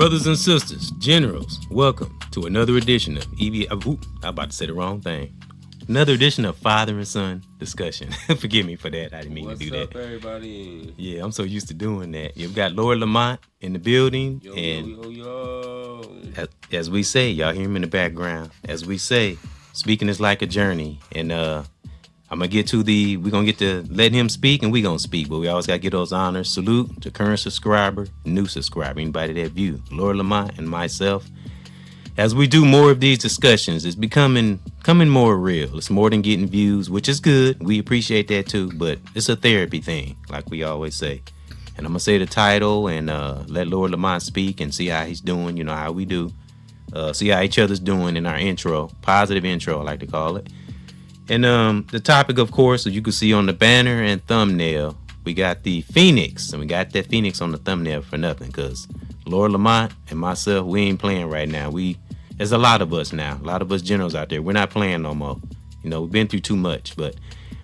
Brothers and sisters, generals, welcome to another edition of I'm about to say the wrong thing. Another edition of Father and Son Discussion. Forgive me for that. I didn't mean to do that. What's up, everybody? Yeah, I'm so used to doing that. You've got Lord Lamont in the building. Yo. As we say, y'all hear him in the background. As we say, speaking is like a journey. And we're gonna get to let him speak, and we gonna speak, but we always gotta get those honors. Salute to current subscriber, new subscriber, anybody that view. Lord Lamont and myself. As we do more of these discussions, it's coming more real. It's more than getting views, which is good. We appreciate that too, but it's a therapy thing, like we always say. And I'm gonna say the title and let Lord Lamont speak and see how he's doing. You know how we do. See how each other's doing in our intro, positive intro, I like to call it. And the topic, of course, as you can see on the banner and thumbnail, we got the Phoenix, and we got that Phoenix on the thumbnail for nothing, because Lord Lamont and myself, we ain't playing right now. There's a lot of us now, a lot of us generals out there. We're not playing no more. You know, we've been through too much, but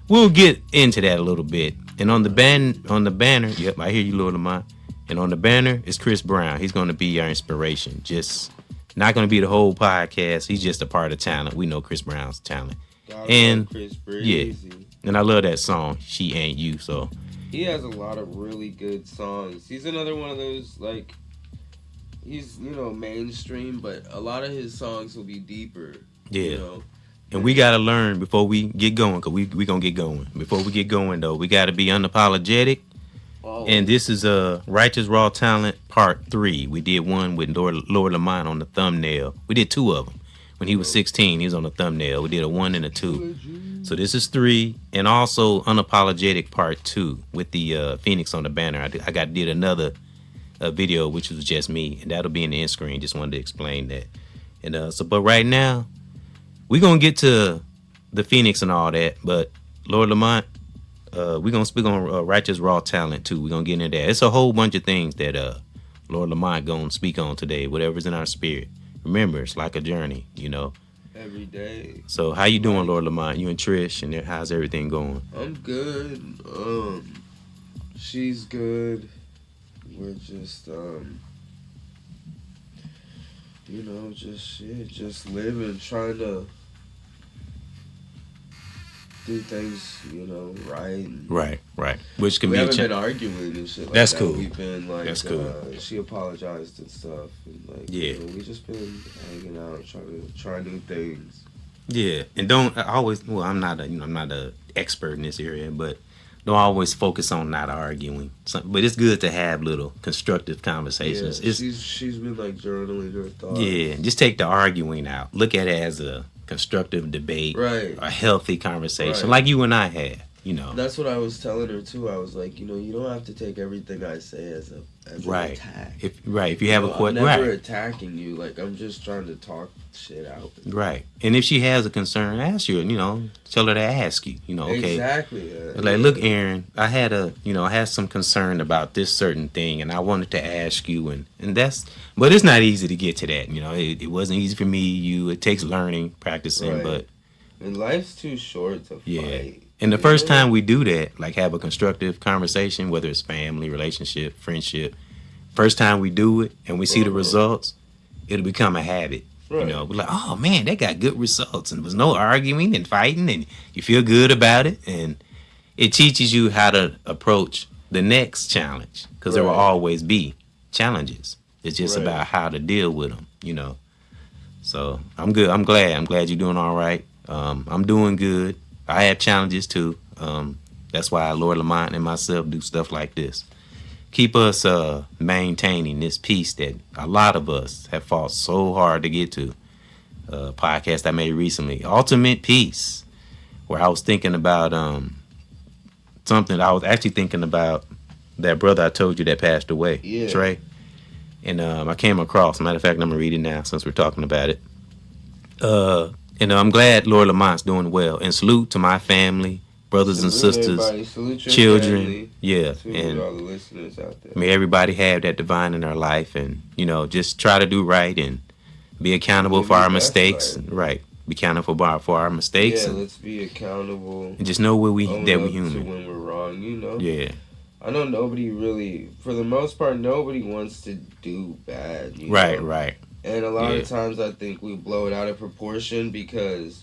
we'll get into that a little bit. And on the banner, yep, I hear you, Lord Lamont. And on the banner is Chris Brown. He's going to be our inspiration. Just not going to be the whole podcast. He's just a part of talent. We know Chris Brown's talent. And Chris yeah, and I love that song, She Ain't You. So he has a lot of really good songs. He's another one of those, like, he's, mainstream, but a lot of his songs will be deeper. Yeah. And we got to learn before we get going, because we going to get going. Before we get going, though, we got to be unapologetic. Oh. And this is Righteous Raw Talent Part 3. We did one with Lord Lamont on the thumbnail. We did 2 of them. When he was 16, he was on the thumbnail. We did a 1 and a 2. So this is 3. And also Unapologetic Part 2 with the Phoenix on the banner. I did another video, which was just me. And that'll be in the end screen. Just wanted to explain that. And but right now, we're going to get to the Phoenix and all that. But Lord Lamont, we're going to speak on Righteous Raw Talent too. We're going to get into that. It's a whole bunch of things that Lord Lamont going to speak on today. Whatever's in our spirit. Remember, it's like a journey, Every day. So how you doing, Lord Lamont? You and Trish, and how's everything going? I'm good. She's good. We're just, just living, trying to do things, right. Right. Which can we be haven't been arguing and shit like That's that. cool. We've been like, that's cool. She apologized and stuff, and like, yeah, we just been hanging out, trying new things. Yeah, and don't always. Well, I'm not a expert in this area, but don't always focus on not arguing. But it's good to have little constructive conversations. Yeah, she's been like journaling her thoughts. Yeah, just take the arguing out. Look at it as a constructive debate, right? A healthy conversation, right. Like you and I had. That's what I was telling her too. I was like, you don't have to take everything I say as right. an attack. If you have a question, I'm never right. attacking you. Like, I'm just trying to talk shit out. Right. And if she has a concern, ask her. Tell her to ask you. Okay. Exactly. Like, look, Aaron, I had some concern about this certain thing, and I wanted to ask you, and that's. But it's not easy to get to that. It wasn't easy for me. It takes learning, practicing, right. But. And life's too short to fight. And the first time we do that, like have a constructive conversation, whether it's family, relationship, friendship, first time we do it and we see the results, it'll become a habit. Right. We're like, oh man, they got good results, and there was no arguing and fighting, and you feel good about it, and it teaches you how to approach the next challenge, because there will always be challenges. It's just about how to deal with them. So I'm good. I'm glad you're doing all right. I'm doing good. I have challenges too. That's why Lord Lamont and myself do stuff like this. Keep us maintaining this peace that a lot of us have fought so hard to get to. Podcast I made recently, Ultimate Peace, where I was thinking about something. I was actually thinking about that brother I told you that passed away, Trey. And I came across, matter of fact, I'm going to read it now since we're talking about it. And I'm glad Lord Lamont's doing well. And salute to my family, brothers and sisters, children. Family. Yeah. Salute and all the listeners out there. May everybody have that divine in their life, and just try to do right and be accountable for our mistakes. Right. Be accountable for our mistakes. Yeah, let's be accountable. And just know that we human. To when we're wrong, Yeah. I know nobody really, for the most part, nobody wants to do bad, you Right, know? right. And a lot Yeah. of times I think we blow it out of proportion because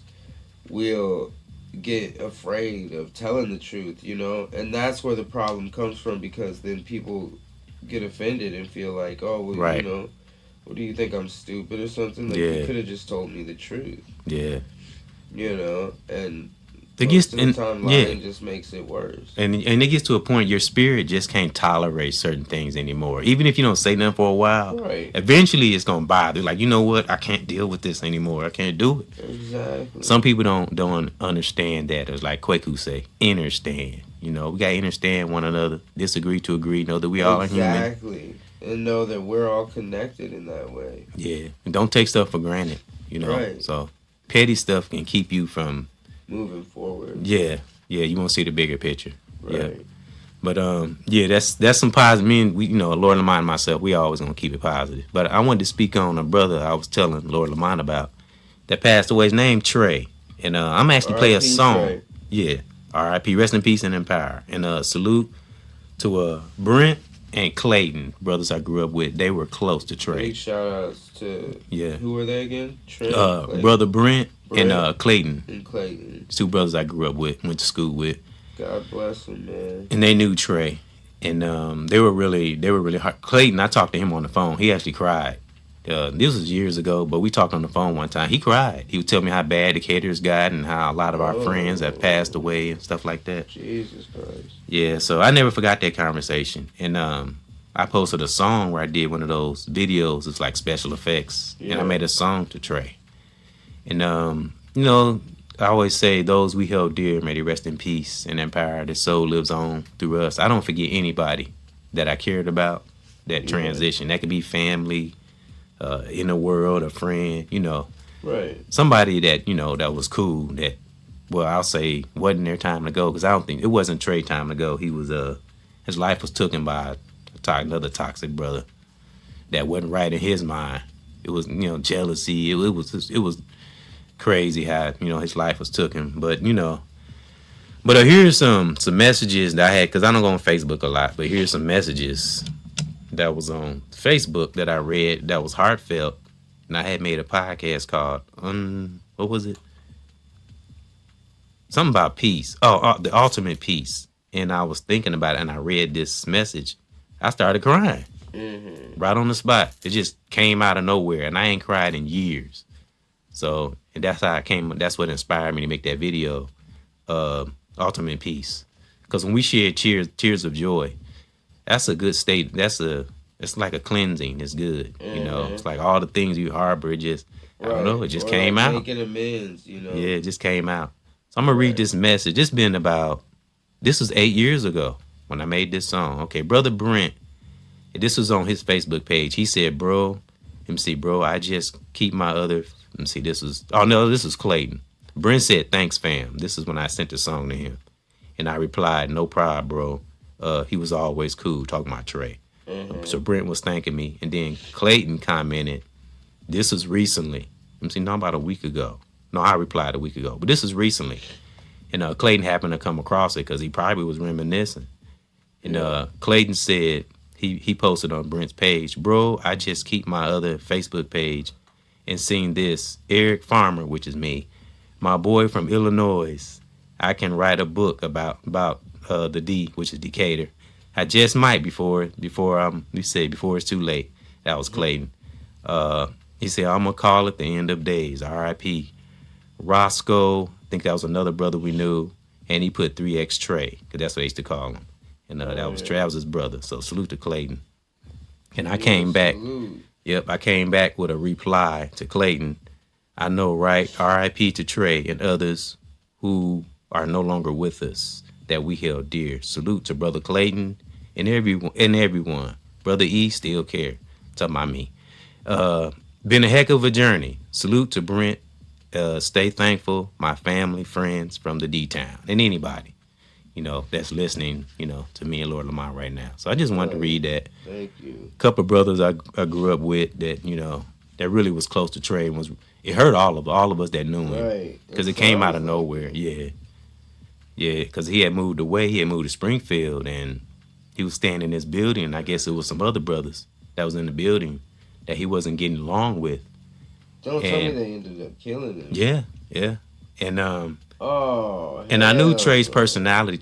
we'll get afraid of telling the truth, you know? And that's where the problem comes from because then people get offended and feel like, oh, well, you Right. know, what do you think I'm stupid or something? Like, you Yeah. could have just told me the truth, Yeah. you know? And It gets most of the and time, yeah. lying just makes it worse. And it gets to a point your spirit just can't tolerate certain things anymore. Even if you don't say nothing for a while, Right. eventually it's gonna bother. Like, you know what? I can't deal with this anymore. I can't do it. Exactly. Some people don't understand that. It's like Kwaku say, understand. You know, we gotta understand one another, disagree to agree, know that we all are human. Exactly. And know that we're all connected in that way. Yeah. And don't take stuff for granted, you know. Right. So petty stuff can keep you from Moving forward. yeah, yeah, you won't see the bigger picture. Yeah. Right. But yeah, that's some positive. Me and we, you know, Lord Lamont and myself, we always gonna keep it positive. But I wanted to speak on a brother I was telling Lord Lamont about that passed away. His name Trey, and I'm actually play a R.I.P. song. Trey. Yeah, R.I.P. Rest in peace and in power. And salute to Brent and Clayton, brothers I grew up with. They were close to Trey. Big shout outs to Yeah, who were they again? Trey, Clayton. brother Brent Brent and Clayton, and Clayton. two brothers I grew up with, went to school with, God bless them, man. and they knew Trey. And they were really hard. Clayton, I talked to him on the phone. He actually cried. This was years ago, but we talked on the phone one time. He cried. He would tell me how bad the caterers got and how a lot of our friends have passed away and stuff like that. Jesus Christ. Yeah, so I never forgot that conversation. And I posted a song where I did one of those videos. It's like special effects, and I made a song to Trey. And you know, I always say those we held dear, may they rest in peace and in power. Their soul lives on through us. I don't forget anybody that I cared about that transition. That could be family, in the world, a friend, you know, Right. somebody that, you know, that was cool. That, well, I'll say wasn't their time to go because I don't think it wasn't Trey time to go. He was his life was taken by another toxic brother that wasn't right in his mind. It was, you know, jealousy. It was crazy how, you know, his life was taken. But you know, but here's some messages that I had because I don't go on Facebook a lot. But here's some messages that was on Facebook that I read that was heartfelt, and I had made a podcast called what was it? Something about peace. Oh, the ultimate peace. And I was thinking about it, and I read this message. I started crying right on the spot. It just came out of nowhere, and I ain't cried in years. So, and that's how I came. That's what inspired me to make that video, ultimate peace. Because when we share tears of joy, that's a good state. It's like a cleansing. It's good. You know, it's like all the things you harbor. It just, I don't know. It just Or came like out. making amends, you know. Yeah, it just came out. So I'm gonna read this message. This was 8 years ago when I made this song. Okay, brother Brent. This was on his Facebook page. He said, "Bro, let me see, bro. I just keep my other. Let me see. This was Clayton. Brent said, thanks, fam. This is when I sent the song to him, and I replied, no problem, bro. He was always cool, talking about Trey. So Brent was thanking me, and then Clayton commented, this was recently. Let me see, no, about a week ago. No, I replied a week ago, but this is recently. And Clayton happened to come across it because he probably was reminiscing. And Clayton said, he posted on Brent's page, bro, I just keep my other Facebook page and seen this. Eric Farmer, which is me, my boy from Illinois. I can write a book about the D, which is Decatur. I just might before it's too late. That was Clayton. He said, I'm gonna call it the end of days. R.I.P. Roscoe. I think that was another brother we knew, and he put 3X Trey, because that's what they used to call him. And that was Travis's brother. So salute to Clayton. And I came back. Yep, I came back with a reply to Clayton. I know, right? R.I.P. to Trey and others who are no longer with us that we held dear. Salute to Brother Clayton and everyone. Brother E still care. Talking about me. Been a heck of a journey. Salute to Brent. Stay thankful, my family, friends from the D-Town, and anybody, you know, that's listening, you know, to me and Lord Lamont right now. So I just wanted to read that. Thank you. A couple of brothers I grew up with that, you know, that really was close to Trey. It hurt all of us that knew him. Right. Because it came out of nowhere. Yeah. Yeah, because he had moved away. He had moved to Springfield, and he was staying in this building, and I guess it was some other brothers that was in the building that he wasn't getting along with. Don't tell me And they ended up killing him. yeah, yeah. And Oh, and I knew hell Trey's no. personality.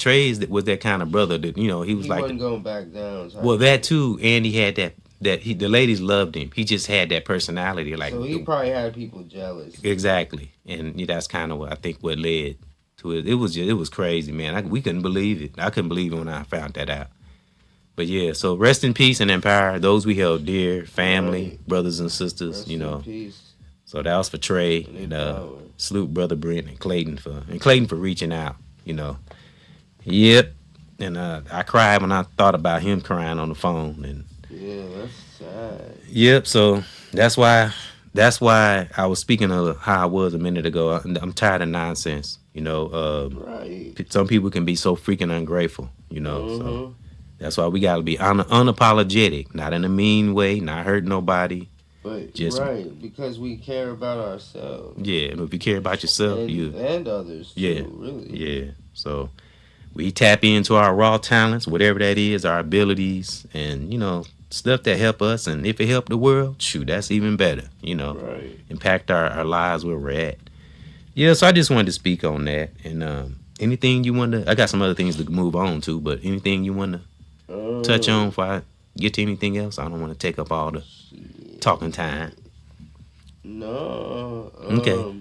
Was that kind of brother that, he was He like, wasn't going back down well, type that shit. too, and he had the ladies loved him. He just had that personality, like So he probably had people jealous. exactly, and that's kind of what I think what led to it. It was crazy, man. We couldn't believe it. I couldn't believe it when I found that out. But yeah, so rest in peace and empire. Those we held dear, family, Right. brothers and sisters. Rest in peace So that was for Trey and in and power. salute brother Brent and Clayton for reaching out. Yep. And I cried when I thought about him crying on the phone. And Yeah, that's sad. yep. So that's why I was speaking of how I was a minute ago. I'm tired of nonsense. Right. Some people can be so freaking ungrateful. So Mm-hmm. that's why we gotta be unapologetic, not in a mean way, not hurt nobody. But Just right, because we care about ourselves yeah. And if you care about yourself, and others too. yeah, Really. yeah. So we tap into our raw talents, whatever that is, our abilities, and stuff that help us. And if it help the world, shoot, that's even better. Right. Impact our lives where we're at. Yeah. So I just wanted to speak on that. And anything you want to? I got some other things to move on to, but anything you want to touch on before I get to anything else? I don't want to take up all the Shit. talking time. No. Okay.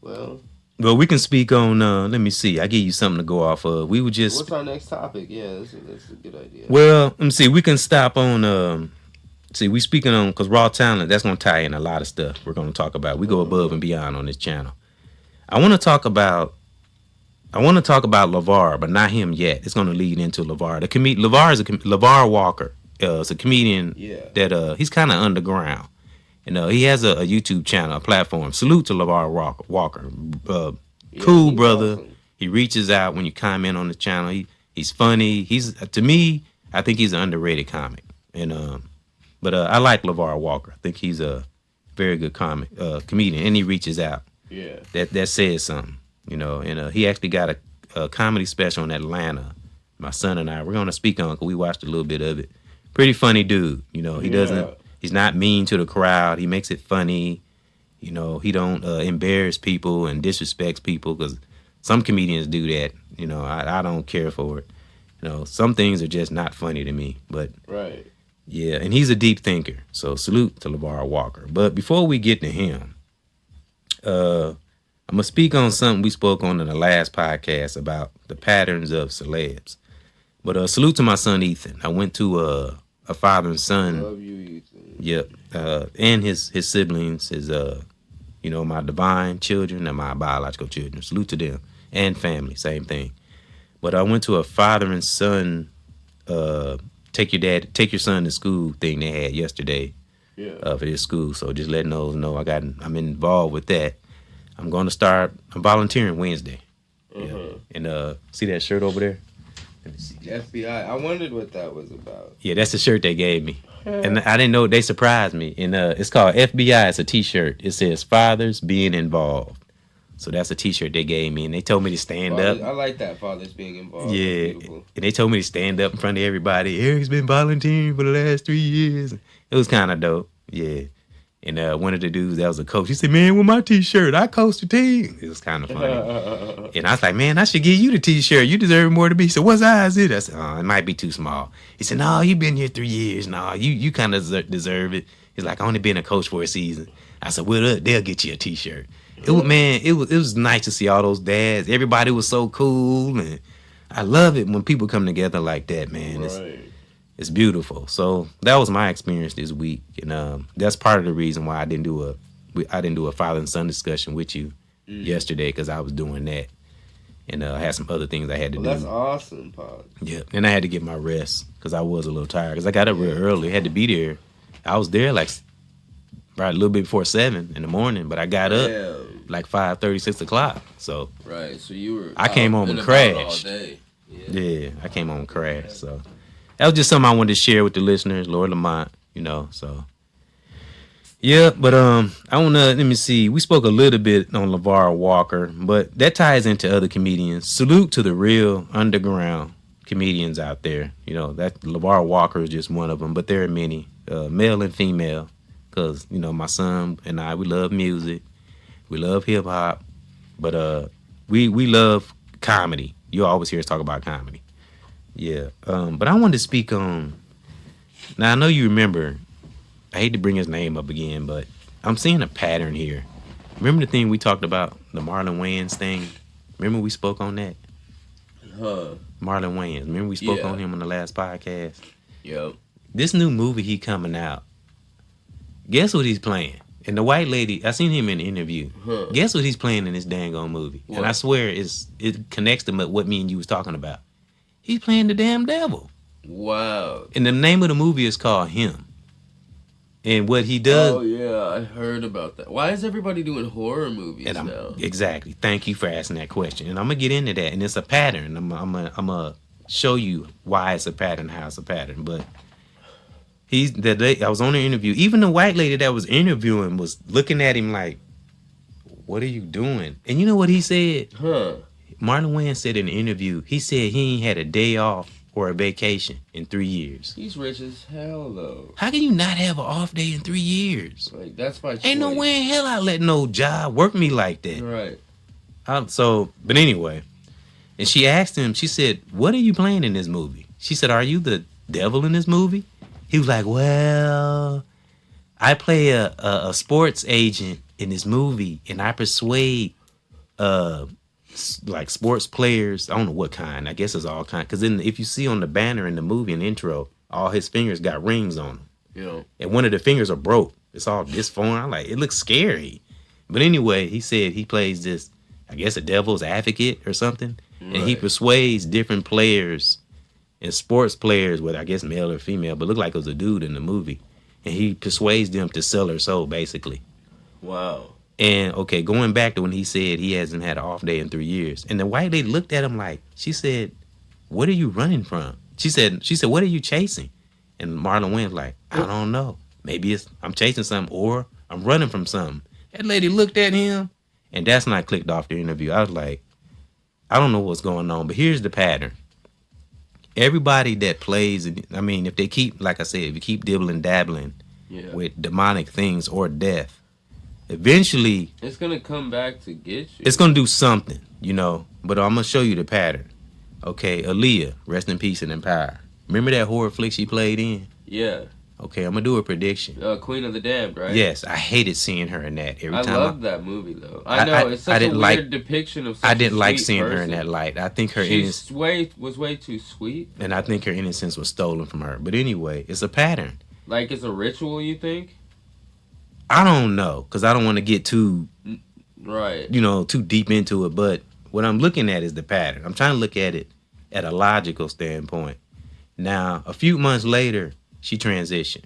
Well, Well, we can speak on. Let me see. I give you something to go off of. We would just. what's our next topic? Yeah, that's a good idea. Well, let me see. We can stop on. See, we speaking on because raw talent. That's gonna tie in a lot of stuff we're gonna talk about. We go above and beyond on this channel. I want to talk about. LeVar, but not him yet. It's gonna lead into LeVar. LeVar is LeVar Walker. Is a comedian Yeah. that he's kind of underground. He has a YouTube channel, a platform. Salute to LeVar Walker. Yeah, Cool he's brother. awesome. He reaches out when you comment on the channel. He's funny. To me, I think he's an underrated comic. But I like LeVar Walker. I think he's a very good comedian, and he reaches out. Yeah. That says something, And he actually got a comedy special in Atlanta. My son and I, we're gonna speak on because we watched a little bit of it. Pretty funny dude. He doesn't. He's not mean to the crowd. He makes it funny. He don't embarrass people and disrespects people because some comedians do that. I don't care for it. Some things are just not funny to me. But Right. yeah, and he's a deep thinker. So salute to LeVar Walker. But before we get to him, I'm gonna speak on something we spoke on in the last podcast about the patterns of celebs. But salute to my son Ethan. I went to a father and son. Love you, Ethan. Yep. And his siblings, my divine children and my biological children. Salute to them. And family, same thing. But I went to a father and son take your son to school thing they had yesterday Yeah. for this school. So just letting those know I'm involved with that. I'm volunteering Wednesday. Yeah. And see that shirt over there? Let me see. FBI. I wondered what that was about. Yeah, that's the shirt they gave me. And I didn't know, they surprised me. And it's called FBI. It's a t-shirt. It says fathers being involved. So that's a t-shirt they gave me. And they told me to stand up. I like that, fathers being involved. Yeah. That's beautiful. And they told me to stand up in front of everybody. Eric's been volunteering for the last 3 years. It was kind of dope. Yeah. And one of the dudes that was a coach, he said, man, with my t-shirt, I coached the team. It was kind of funny. And I was like, man, I should give you the t-shirt. You deserve more to be. So what size is it? I said, oh, it might be too small. He said, no, you've been here 3 years. No, you kind of deserve it. He's like, I only been a coach for a season. I said, well, they'll get you a t-shirt. It was nice to see all those dads. Everybody was so cool. And I love it when people come together like that, man. Right. It's beautiful. So that was my experience this week, and that's part of the reason why I didn't do a father and son discussion with you yesterday, because I was doing that, and I had some other things I had to do. That's awesome, Pop. Yeah, and I had to get my rest because I was a little tired because I got up real early. I had to be there. I was there like right a little bit before 7 in the morning, but I got up like 5:30, 6 o'clock. So right, so you were. I came home and crashed. All day. Yeah, I came home and crashed. So that was just something I wanted to share with the listeners, Lord Lamont, so. Yeah, but let me see. We spoke a little bit on LeVar Walker, but that ties into other comedians. Salute to the real underground comedians out there. You know, that LeVar Walker is just one of them, but there are many, male and female. Cause you know, my son and I, we love music, we love hip hop, but we love comedy. You always hear us talk about comedy. Yeah. But I wanted to speak on. Now I know you remember. I hate to bring his name up again, but I'm seeing a pattern here. Remember the thing we talked about, the Marlon Wayans thing? Remember we spoke on that? Huh. Marlon Wayans. Remember we spoke Yeah. on him on the last podcast? Yep. This new movie he coming out. Guess what he's playing? And the white lady, I seen him in an interview. Huh. Guess what he's playing in this dang on movie? What? And I swear it connects to what me and you was talking about. He's playing the damn devil. Wow. And the name of the movie is called Him. And what he does. Oh yeah, I heard about that. Why is everybody doing horror movies And now? exactly. Thank you for asking that question. And I'm gonna get into that. And it's a pattern. I'm gonna show you why it's a pattern, how it's a pattern. But I was on the interview. Even the white lady that was interviewing was looking at him like, "What are you doing?" And you know what he said? Huh. Marlon Wayans said in the interview, he said he ain't had a day off or a vacation in 3 years. He's rich as hell though. How can you not have an off day in 3 years? Like that's my choice. Ain't no way in hell I let no job work me like that. Right. But anyway, and she asked him, she said, "What are you playing in this movie?" She said, "Are you the devil in this movie?" He was like, "Well, I play a sports agent in this movie, and I persuade like sports players. I don't know what kind. I guess it's all kind. Because if you see on the banner in the movie and intro, all his fingers got rings on them. You know. And one of the fingers are broke. It's all disformed. I'm like, it looks scary. But anyway, he said he plays this, I guess, a devil's advocate or something. Right. And he persuades different players and sports players, whether I guess male or female, but looked like it was a dude in the movie. And he persuades them to sell her soul, basically. Wow. And okay, going back to when he said he hasn't had an off day in 3 years. And the white lady looked at him like, she said, "What are you running from?" She said, "What are you chasing?" And Marlon Wayans like, "I don't know. Maybe I'm chasing something or I'm running from something." That lady looked at him, and that's when I clicked off the interview. I was like, I don't know what's going on, but here's the pattern. Everybody that plays, I mean, if they keep, like I said, if you keep dibbling, dabbling with demonic things or death, eventually it's gonna come back to get you. it's gonna do something, you know. But I'm gonna show you the pattern. Okay, Aaliyah, rest in peace and in power. Remember that horror flick she played in? Yeah. Okay, I'm gonna do a prediction. Queen of the Damned, right? Yes, I hated seeing her in that. Every I time love that movie though. I know it's such a weird depiction of. Such I didn't a like sweet seeing her in person. that light. I think her She innocence, was way too sweet. and I think her innocence was stolen from her. But anyway, it's a pattern. Like it's a ritual, you think? I don't know, because I don't want to get too, Right. too deep into it. But what I'm looking at is the pattern. I'm trying to look at it at a logical standpoint. Now, a few months later, she transitioned.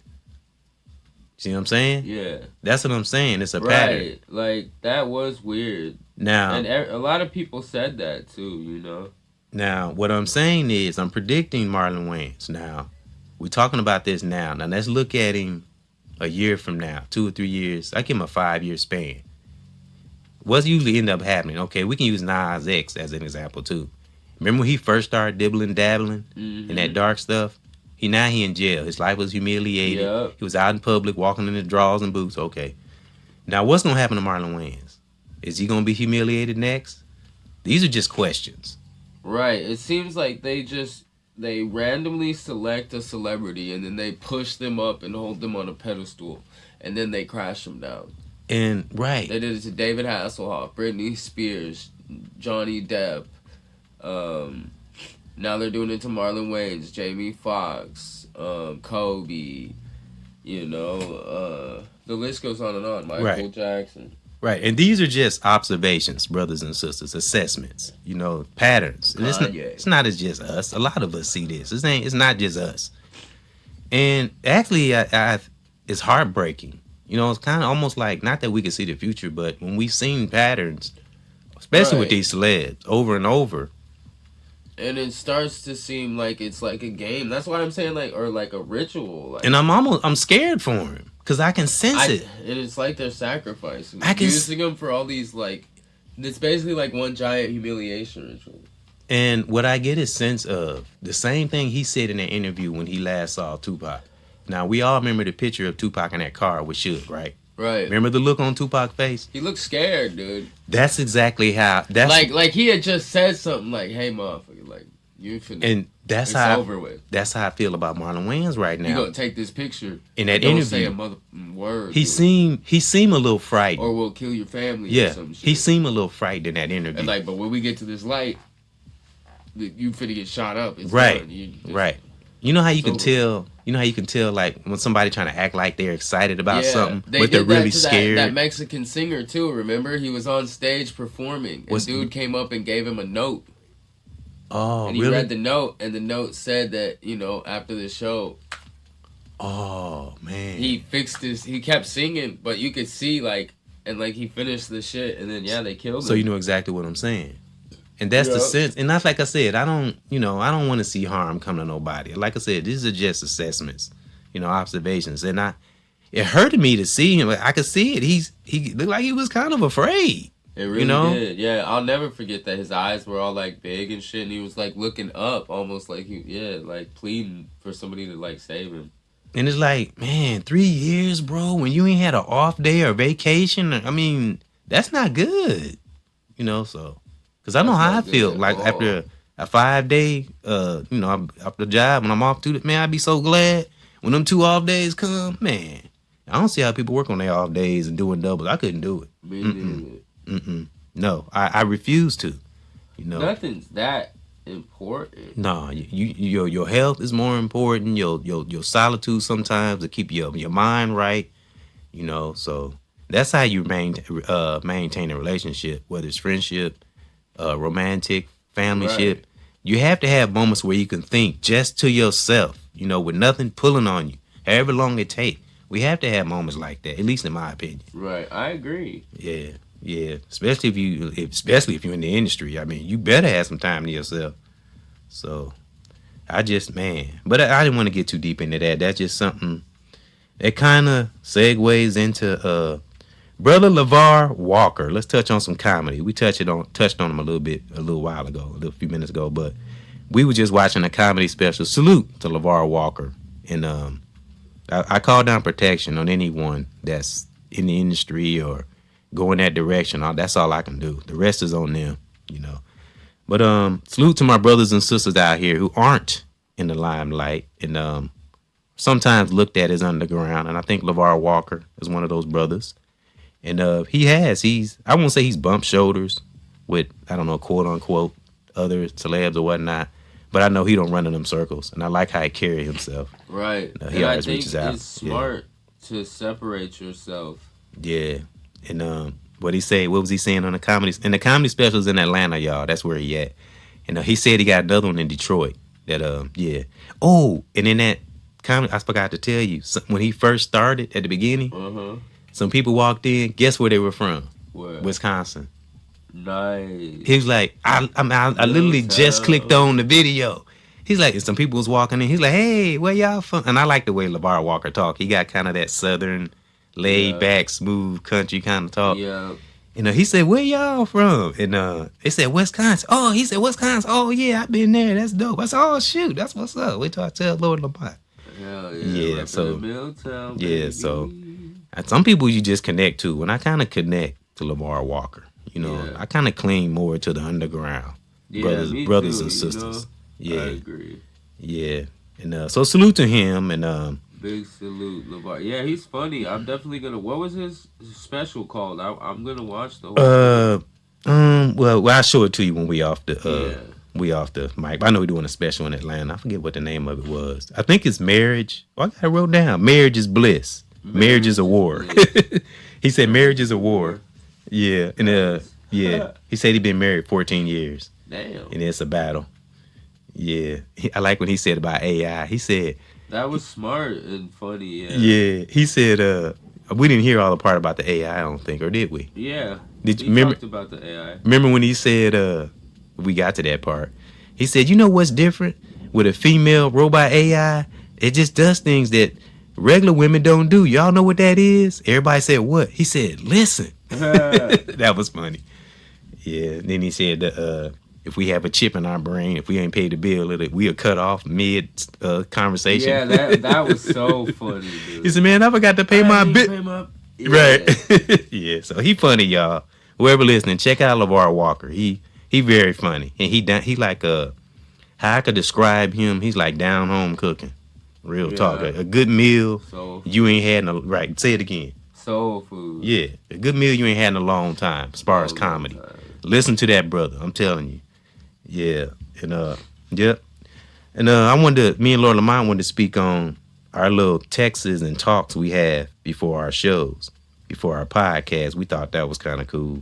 See what I'm saying? Yeah. That's what I'm saying. It's a pattern. Right. Like that was weird. Now, And a lot of people said that too, you know. Now, what I'm saying is I'm predicting Marlon Wayans. Now, we're talking about this now. Now, let's look at him a year from now, 2 or 3 years. I give him a 5-year span. What's usually end up happening? Okay, we can use Nas X as an example too. Remember when he first started dibbling, dabbling in that dark stuff? He in jail. His life was humiliated. Yep. He was out in public, walking in his drawers and boots. Okay. Now, what's going to happen to Marlon Wayans? Is he going to be humiliated next? These are just questions. Right. It seems like they randomly select a celebrity and then they push them up and hold them on a pedestal and then they crash them down. And, right. They did it to David Hasselhoff, Britney Spears, Johnny Depp. Now they're doing it to Marlon Wayans, Jamie Foxx, Kobe. You know, the list goes on and on. Michael Jackson. Right, and these are just observations, brothers and sisters, assessments, patterns. And it's not as just us. A lot of us see this. It's not just us. And actually, it's heartbreaking. It's kind of almost like, not that we can see the future, but when we've seen patterns, especially with these celebs, over and over. And it starts to seem like it's like a game. That's why I'm saying or like a ritual. Like, and I'm scared for him because I can sense it. And it's like they're sacrificing. I can using them for all these it's basically like one giant humiliation ritual. And what I get is sense of the same thing he said in that interview when he last saw Tupac. Now we all remember the picture of Tupac in that car with Suge, right? Right. Remember the look on Tupac's face? He looked scared, dude. That's exactly how. That's like he had just said something like, "Hey, motherfucker, like you finna." and that's it's how over with. That's how I feel about Marlon Wayans right now. You gonna take this picture in that don't interview? say a mother word. He seemed a little frightened. Or we'll kill your family. Yeah, or some shit. he seemed a little frightened in that interview. And like, but when we get to this light, you finna get shot up. It's right, done. You just, right. You know how you can over. tell. You know how you can tell like when somebody trying to act like they're excited about something, they but they're did that really to scared. That Mexican singer too. Remember, he was on stage performing, and dude came up and gave him a note. Oh, and he really? read the note, and the note said that after the show. Oh man. He fixed his. He kept singing, but you could see he finished the shit, and then they killed him. So you know exactly what I'm saying. And that's the sense. And that's like I said, I don't want to see harm come to nobody. Like I said, these are just assessments, observations. And it hurted me to see him. I could see it. He looked like he was kind of afraid. It really did. Yeah, I'll never forget that his eyes were all like big and shit, and he was like looking up, almost like like pleading for somebody to like save him. And it's like, man, 3 years, bro, when you ain't had an off day or vacation. I mean, that's not good, so. Because I know how I feel. Like after a 5-day, after the job, when I'm off to man, I'd be so glad when them 2 off days come. Man, I don't see how people work on their off days and doing doubles. I couldn't do it. Me neither. No, I refuse to. Nothing's that important. No, your health is more important. Your solitude sometimes to keep your mind right. So that's how you maintain a relationship, whether it's friendship, romantic, family ship. Right. You have to have moments where you can think just to yourself, with nothing pulling on you, however long it takes. We have to have moments like that, at least in my opinion. Right, I agree. Yeah. Especially if you're in the industry. I mean, you better have some time to yourself. So, but I didn't want to get too deep into that. That's just something that kind of segues into Brother LeVar Walker. Let's touch on some comedy. We touched on him a few minutes ago, but we were just watching a comedy special. Salute to LeVar Walker. And I call down protection on anyone that's in the industry or going that direction. That's all I can do. The rest is on them, But salute to my brothers and sisters out here who aren't in the limelight and sometimes looked at as underground. And I think LeVar Walker is one of those brothers. And I won't say he's bumped shoulders with, I don't know, quote unquote, other celebs or whatnot, but I know he don't run in them circles. And I like how he carry himself. Right. He always reaches out. It's smart to separate yourself. Yeah. And what was he saying on the comedy? And the comedy specials in Atlanta, y'all. That's where he at. And he said he got another one in Detroit. Oh, and in that comedy, I forgot to tell you, when he first started at the beginning, some people walked in. Guess where they were from? Where? Wisconsin. Nice. He was like, I literally just clicked on the video. He's like, and some people was walking in. He's like, hey, where y'all from? And I like the way LeVar Walker talk. He got kind of that southern, laid back, smooth country kind of talk. Yeah. He said, where y'all from? And they said, Wisconsin. Oh, he said, Wisconsin. Oh, yeah, I've been there. That's dope. I said, oh, shoot, that's what's up. Wait till I tell Lord Lamont. Hell yeah. Yeah, so, Milltown, yeah, so, some people you just connect to. And I kind of connect to LeVar Walker. I kind of clean more to the underground. Yeah, brothers too, and sisters. Yeah. I agree. Yeah. And so salute to him and big salute, LeVar. Yeah, he's funny. I'm definitely gonna. What was his special called? I'm gonna watch the whole. Well, I'll show it to you when we off the mic. I know we're doing a special in Atlanta. I forget what the name of it was. I think it's Marriage. Well, I got it wrote down. Marriage is bliss. Marriage is a war. He said marriage is a war. Yeah. And he said he'd been married 14 years. Damn. And it's a battle. Yeah. I like when he said about AI. He said that was smart and funny. Yeah. Yeah. He said we didn't hear all the part about the AI, I don't think, or did we? Yeah. Did you remember talked about the AI? Remember when he said we got to that part? He said, you know what's different with a female robot AI? It just does things that regular women don't do. Y'all know what that is? Everybody said what? He said, listen. That was funny. Yeah. Then he said if we have a chip in our brain, if we ain't paid the bill, we'll cut off mid conversation. Yeah, that was so funny, dude. He said, "Man, I forgot to pay my bill." Yeah. Right. Yeah. So he funny, y'all. Whoever listening, check out LeVar Walker. He very funny, and he like how I could describe him. He's like down home cooking. Real talk. A good meal you ain't had in a right. Say it again. Soul food. Yeah, a good meal you ain't had in a long time as far as comedy. Listen to that brother. I'm telling you. Yeah, and yep, and I wanted to. Me and Lord Lamont wanted to speak on our little texts and talks we have before our shows, before our podcast. We thought that was kind of cool.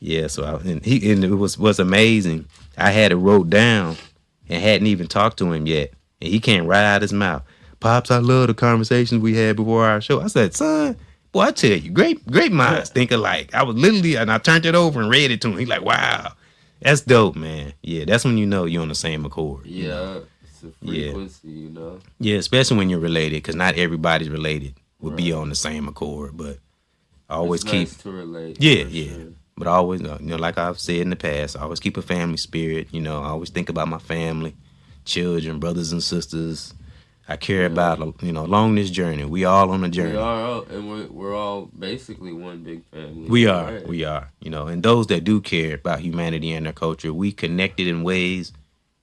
Yeah, so and it was amazing. I had it wrote down and hadn't even talked to him yet, and he came right out his mouth. Pops, I love the conversations we had before our show. I said, son, boy, I tell you, great minds think alike. I was literally, and I turned it over and read it to him. He's like, wow, that's dope, man. Yeah, that's when you know you're on the same accord. Yeah, you know? it's a frequency, you know. Yeah, especially when you're related, because not everybody's related would be on the same accord, but always it's keep nice to relate. Yeah. Sure. But always, like I've said in the past, I always keep a family spirit. I always think about my family, children, brothers and sisters. I care about, along this journey. We all on a journey. We are, and we're all basically one big family. We are. And those that do care about humanity and their culture, we connected in ways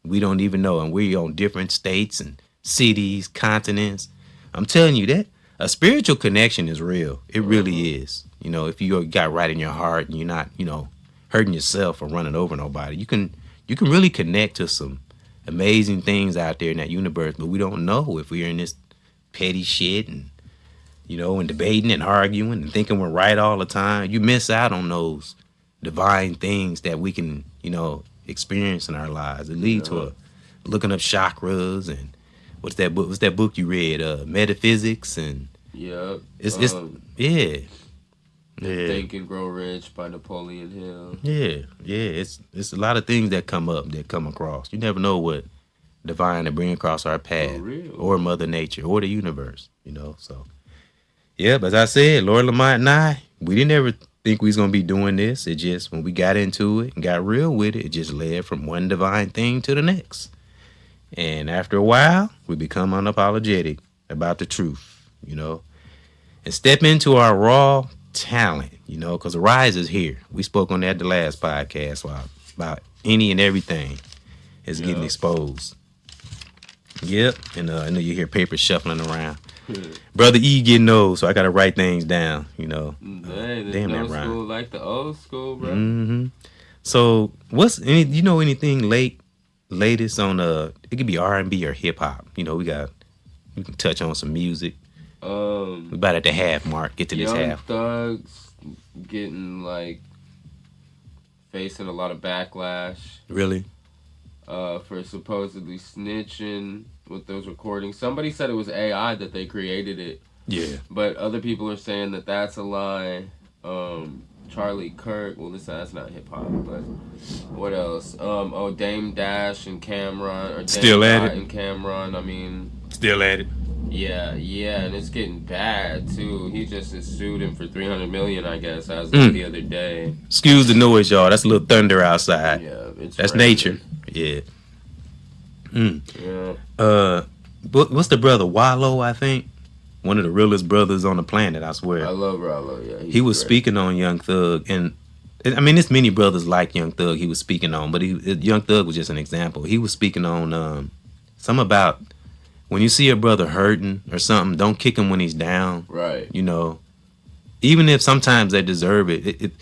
we don't even know. And we're on different states and cities, continents. I'm telling you that a spiritual connection is real. It really is. If you got right in your heart and you're not, hurting yourself or running over nobody, you can really connect to some amazing things out there in that universe. But we don't know if we're in this petty shit and, and debating and arguing and thinking we're right all the time. You miss out on those divine things that we can, experience in our lives. It leads to looking up chakras and what's that book you read? Metaphysics and it's yeah. Think and Grow Rich by Napoleon Hill. Yeah. It's a lot of things that come across. You never know what divine to bring across our path, or Mother Nature, or the universe. So yeah. But as I said, Lord Lamont and I, we didn't ever think we was gonna be doing this. It just when we got into it and got real with it, it just led from one divine thing to the next. And after a while, we become unapologetic about the truth, and step into our raw talent, because the rise is here. We spoke on that the last podcast about any and everything is getting exposed. Yep, and I know you hear papers shuffling around. Brother E getting old, so I got to write things down. Damn, that rhyme. School like the old school, bro. Mm-hmm. So anything latest on it could be R&B or hip hop. We can touch on some music. We're about at the half mark. Get to this half. Thugs getting facing a lot of backlash. Really? For supposedly snitching with those recordings. Somebody said it was AI that they created it. Yeah. But other people are saying that that's a lie. Charlie Kirk. Well, that's not hip hop, but what else? Dame Dash and Cameron. Or still Dame at Dot it. And Cameron. I mean. Still at it. Yeah, and it's getting bad too. He just sued him for $300 million, I guess, as of the other day. Excuse the noise, y'all. That's a little thunder outside. Yeah, that's nature. Yeah. Yeah. What's the brother Wallow? I think one of the realest brothers on the planet. I swear. I love Wallow. Yeah, he was speaking on Young Thug, and I mean, there's many brothers like Young Thug. He was speaking on, but Young Thug was just an example. He was speaking on some about. When you see a brother hurting or something, don't kick him when he's down. Right. Even if sometimes they deserve it.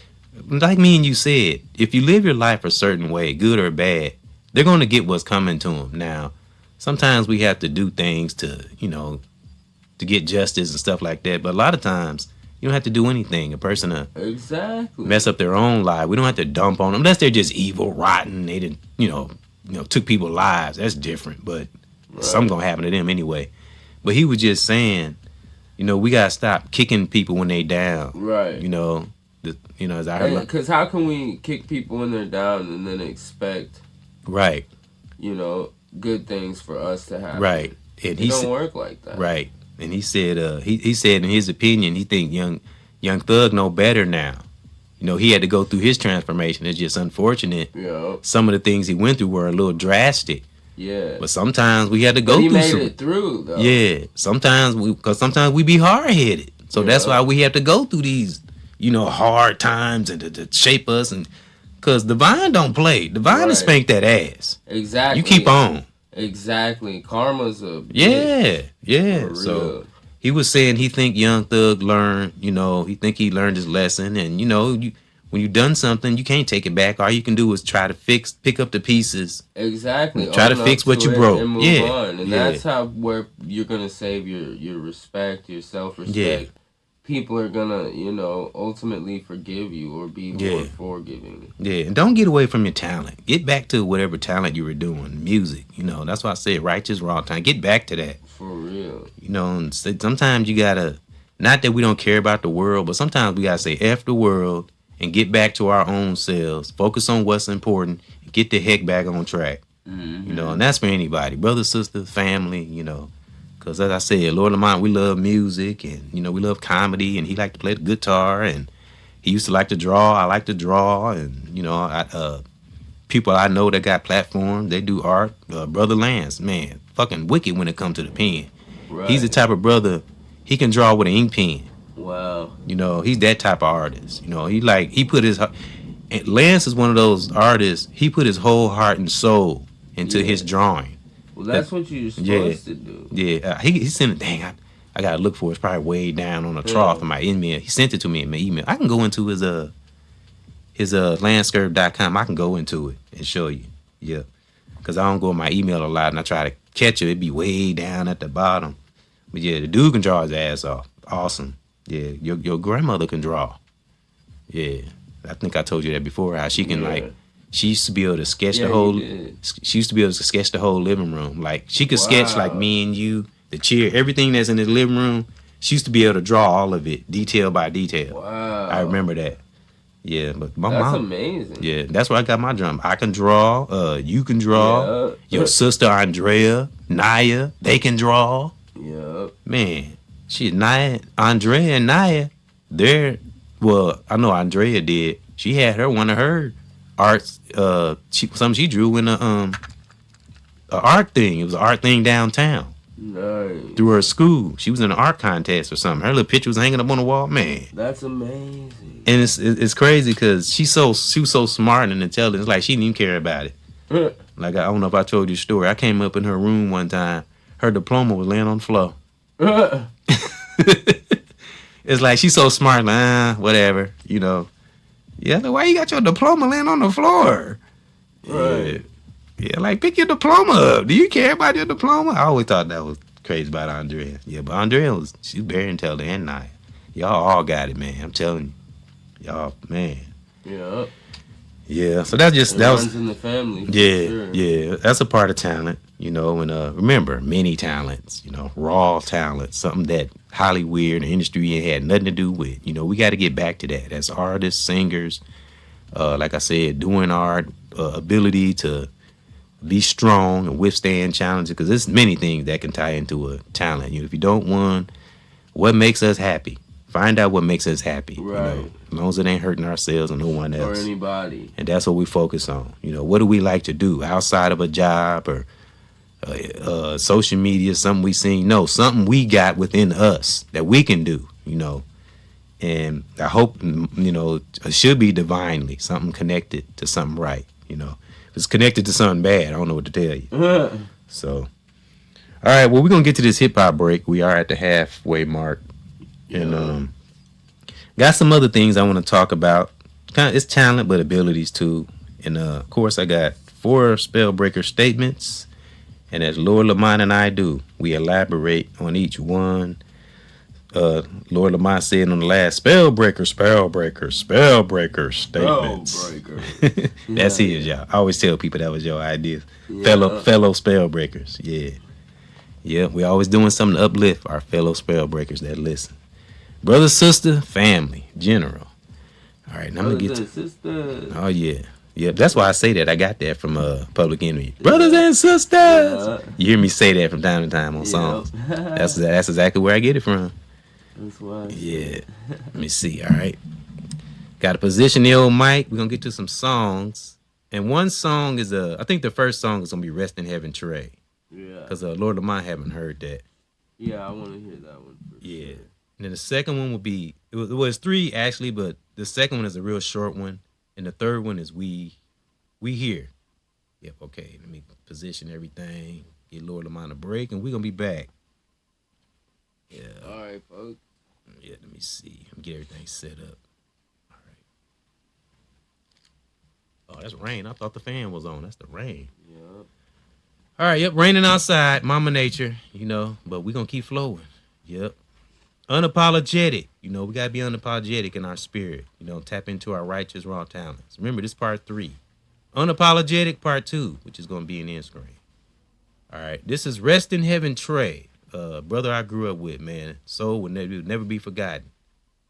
Like me and you said, if you live your life a certain way, good or bad, they're going to get what's coming to them. Now, sometimes we have to do things to get justice and stuff like that. But a lot of times, you don't have to do anything. A person to mess up their own life. We don't have to dump on them unless they're just evil, rotten. They didn't, took people's lives. That's different. But something gonna happen to them anyway. But he was just saying, we gotta stop kicking people when they down. Right. As I heard. Because how can we kick people when they're down and then expect, right, good things for us to happen? Right. And it don't work like that. Right. And he said, he said in his opinion, he think Young Thug know better now. You know, he had to go through his transformation. It's just unfortunate. Yeah. Some of the things he went through were a little drastic. Yeah. But sometimes we had to go But he through made it through, though. Yeah. Sometimes we be hard headed. So that's why we have to go through these, you know, hard times and to shape us. And because Divine don't play. Divine to spank that ass. Exactly. You keep on. Exactly. Karma's a bitch. Yeah. For So real. he was saying he think Young Thug learned, you know, he think he learned his lesson. And, you know, when you done something, you can't take it back. All you can do is try to pick up the pieces. Exactly. Try to fix what you broke. And move Yeah. on. And that's where you're gonna save your respect, your self-respect. Yeah. People are gonna, you know, ultimately forgive you or be more forgiving. Yeah, and don't get away from your talent. Get back to whatever talent you were doing. Music, you know, that's why I said righteous raw time. Get back to that. For real. You know, and sometimes you gotta, not that we don't care about the world, but sometimes we gotta say F the world and get back to our own selves. Focus on what's important. And get the heck back on track. Mm-hmm. You know, and that's for anybody, brother, sister, family. You know, because as I said, Lord Lamont, we love music and you know we love comedy, and he liked to play the guitar, and he used to like to draw. I like to draw, and you know, people I know that got platforms, they do art. Brother Lance, man, fucking wicked when it comes to the pen. Right. He's the type of brother, he can draw with an ink pen. Wow. You know, he's that type of artist. You know, he put his, and Lance is one of those artists, he put his whole heart and soul into his drawing. Well, that's what you're supposed to do. Yeah, he sent it. Dang, I gotta look for it. It's probably way down on the trough in my email. He sent it to me in my email. I can go into his landscape.com. I can go into it and show you. Yeah, because I don't go in my email a lot, and I try to catch it. It'd be way down at the bottom. But yeah, the dude can draw his ass off. Awesome. Yeah, your grandmother can draw. Yeah, I think I told you that before. How she can like. She used to be able to sketch the whole. She used to be able to sketch the whole living room. Like she could sketch like me and you, the chair, everything that's in the living room. She used to be able to draw all of it, detail by detail. Wow, I remember that. Yeah, but my that's mom. amazing. Yeah, that's where I got my drum. I can draw. You can draw. Your sister Andrea, Naya, they can draw. Yep. Man, Naya, Andrea, and Naya. They're I know Andrea did. She had one of her arts, something she drew in a art thing. It was an art thing downtown. Nice. Through her school. She was in an art contest or something. Her little picture was hanging up on the wall. Man, that's amazing. And it's crazy because she was so smart and intelligent. It's like she didn't even care about it. Like I don't know if I told you the story. I came up in her room one time. Her diploma was laying on the floor. It's like she's so smart. Like, whatever, you know. Yeah, like, why you got your diploma laying on the floor? Right. Yeah, like pick your diploma up. Do you care about your diploma? I always thought that was crazy about Andrea. Yeah, but Andrea she's very intelligent and nice. Y'all all got it, man. I'm telling you, y'all, man. Yeah. Yeah. So that was runs in the family. Yeah, sure. Yeah. That's a part of talent, you know. And remember, many talents, you know, raw talent, something that Hollywood and industry had nothing to do with. You know, we got to get back to that as artists, singers. Like I said, doing art, ability to be strong and withstand challenges, because there's many things that can tie into a talent. You know, if you don't want what makes us happy, find out what makes us happy. Right. You know, as long as it ain't hurting ourselves or no one else. Or anybody. And that's what we focus on. You know, what do we like to do outside of a job or social media, something we seen? No, something we got within us that we can do, you know. And I hope, you know, it should be divinely, something connected to something right, you know. If it's connected to something bad, I don't know what to tell you. So, all right, well, we're going to get to this hip-hop break. We are at the halfway mark. And got some other things I want to talk about. It's talent, but abilities, too. And, of course, I got 4 spell breaker statements. And as Lord Lamont and I do, we elaborate on each one. Lord Lamont said on the last spell breaker statements. That's his, y'all. I always tell people that was your idea. Yeah. Fellow spell breakers. Yeah. We always doing something to uplift our fellow spell breakers that listen. Brother, sister, family, general. All right, now I'm gonna get to sisters. Oh yeah. Yep, that's why I say that. I got that from Public Enemy. Brothers and sisters. Yeah. You hear me say that from time to time on songs. That's exactly where I get it from. That's why. Yeah. Let me see. All right. Got to position the old mic. We're gonna get to some songs. And one song is I think the first song is gonna be Rest in Heaven Trey. Yeah. Because Lord Lamont haven't heard that. Yeah, I want to hear that one for Yeah. sure. And then the second one will be it was three actually, but the second one is a real short one. And the third one is We Here. Yep, okay. Let me position everything. Get Lord Lamont a break, and we're gonna be back. Yeah. All right, folks. Yeah, let me see. Let me get everything set up. All right. Oh, that's rain. I thought the fan was on. That's the rain. Yep. All right, yep, raining outside, Mama Nature, but we're going to keep flowing. Yep. Unapologetic. We got to be unapologetic in our spirit. Tap into our righteous raw talents. Remember, this part 3. Unapologetic part 2, which is going to be in Instagram. All right, this is Rest in Heaven Trey. Brother I grew up with, man. Soul will never be forgotten.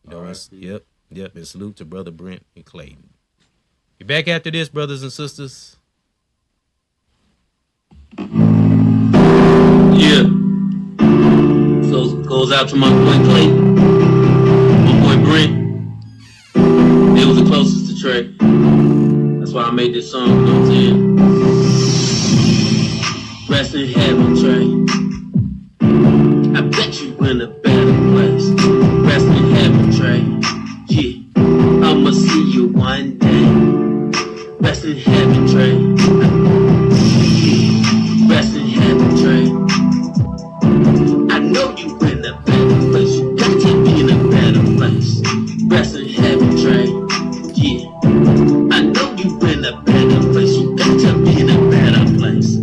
Yep. And salute to Brother Brent and Clayton. Be back after this, brothers and sisters. Yeah. So goes out to my boy Clay, my boy Brent. They was the closest to Trey. That's why I made this song, you know what I'm saying? Rest in heaven, Trey. I bet you in a better place. Rest in heaven, Trey. Yeah. I'ma see you one day. Rest in heaven, Trey. Rest in heaven, Trey. I know you in a better place. You got to be in a better place. Rest in heaven, Trey. Yeah. I know you in a better place. You got to be in a better place.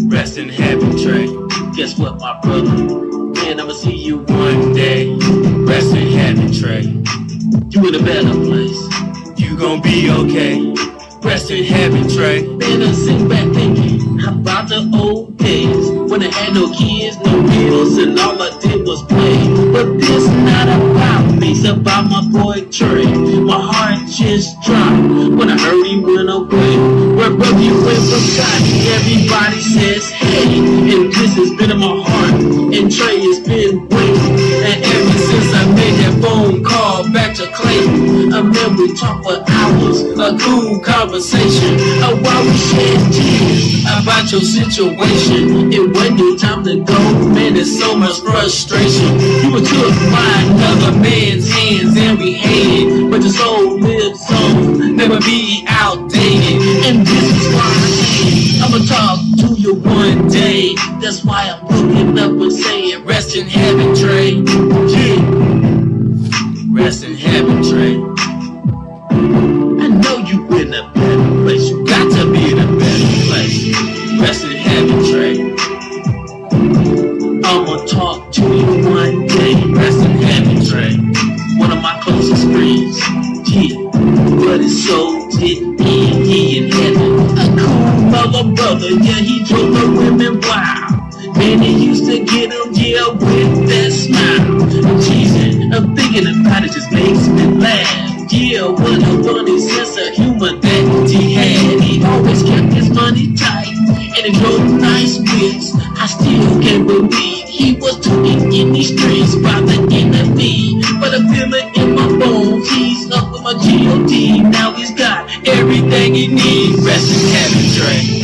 Rest in heaven, Trey. Guess what, my brother? Man, I'ma see you one day. Rest in heaven, Trey. You in a better place. You gon' be okay. Rest in heaven, Trey. Man, I sit back thinking about the old days when I had no kids, no bills, and all I did was play. But this not about me, it's about my boy Trey. My heart just dropped when I heard he went away. Where brother you went from Scotty, everybody says hey. And this has been in my heart, and Trey has been waiting. And ever since I made that phone call back to Clayton, I remember we talked for hours, a cool conversation while we shed tears about your situation. It wasn't your time to go, man, there's so much frustration. You took by another man's hands and we hated, but your soul lives on, never be outdated. And this is why I'ma talk to you one day. That's why I'm looking up and saying, rest in heaven, Trey. Yeah. Rest in heaven, Trey. I know you in a better place. You got to be in a better place. Rest in heaven, Trey. I'ma talk to you one day. Rest in heaven, Trey. One of my closest friends. Yeah. But his soul didn't end. He in heaven. A cool mother brother. Yeah, he drove the women wild. Man, he used to get them, yeah, with that smile. Jesus, I'm thinking about it just makes me laugh. Yeah, what a funny sense of humor that he had. He always kept his money tight, and he drove nice whips. I still can't believe he was talking in these streets by the enemy. But I feel it in my bones. He's up with my G.O.D. Now he's got everything he needs. Rest in heaven, Trey.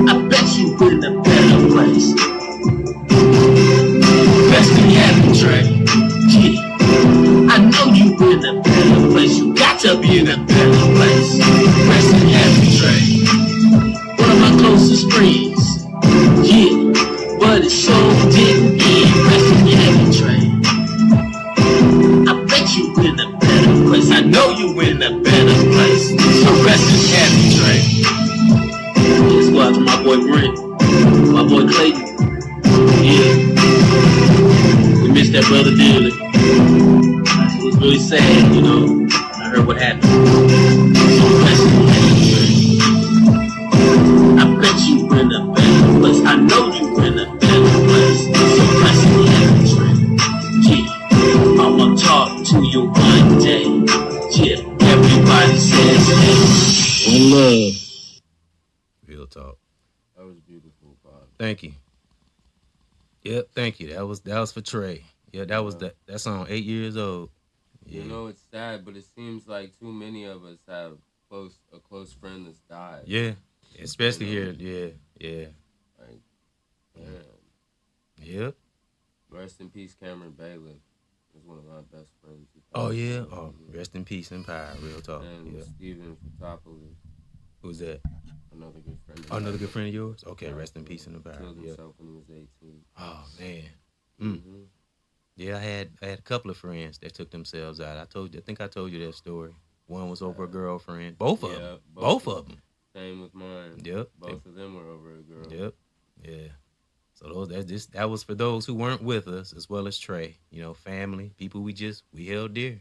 I bet you in a better place. Rest in heaven, Trey. Yeah. I know you in a better place. You got to be in a better place. Rest in heaven, Trey. One of my closest friends. Yeah, but his soul didn't end. Rest in heaven, Trey. I bet you in a better place. I know you in a better place. So rest in heaven, Trey. Let's go out to my boy Brent, my boy Clayton. Yeah, we missed that brother dearly. It was really sad, you know. I heard what happened. So rest in heaven, Trey. I bet you in a better place. I know you in a better place. So rest in heaven, Trey. Yeah, I'ma talk to you one day. Yeah, everybody says hey. One love. Real talk. That was beautiful, Bob. Thank you. Yep, thank you. That was for Trey. Yeah, that was that song 8 years old. You know, it's sad, but it seems like too many of us have a close friend that's died. Yeah, especially here. Yeah. Like, man. Yep. Rest in peace, Cameron Bailiff. Was one of my best friends. Oh yeah. Oh, rest in peace and power. Real talk. And Steven Fotopoulos. Who's that? Another good friend. Oh, another good friend of yours? Okay, rest in peace and the power. Killed himself when he was 18. Oh man. Yeah, I had a couple of friends that took themselves out. I think I told you that story. One was over a girlfriend. Both of them. Both of them. Same with mine. Yep. Both of them were over a girl. Yep. Yeah. So that was for those who weren't with us, as well as Trey. You know, family, people we held dear.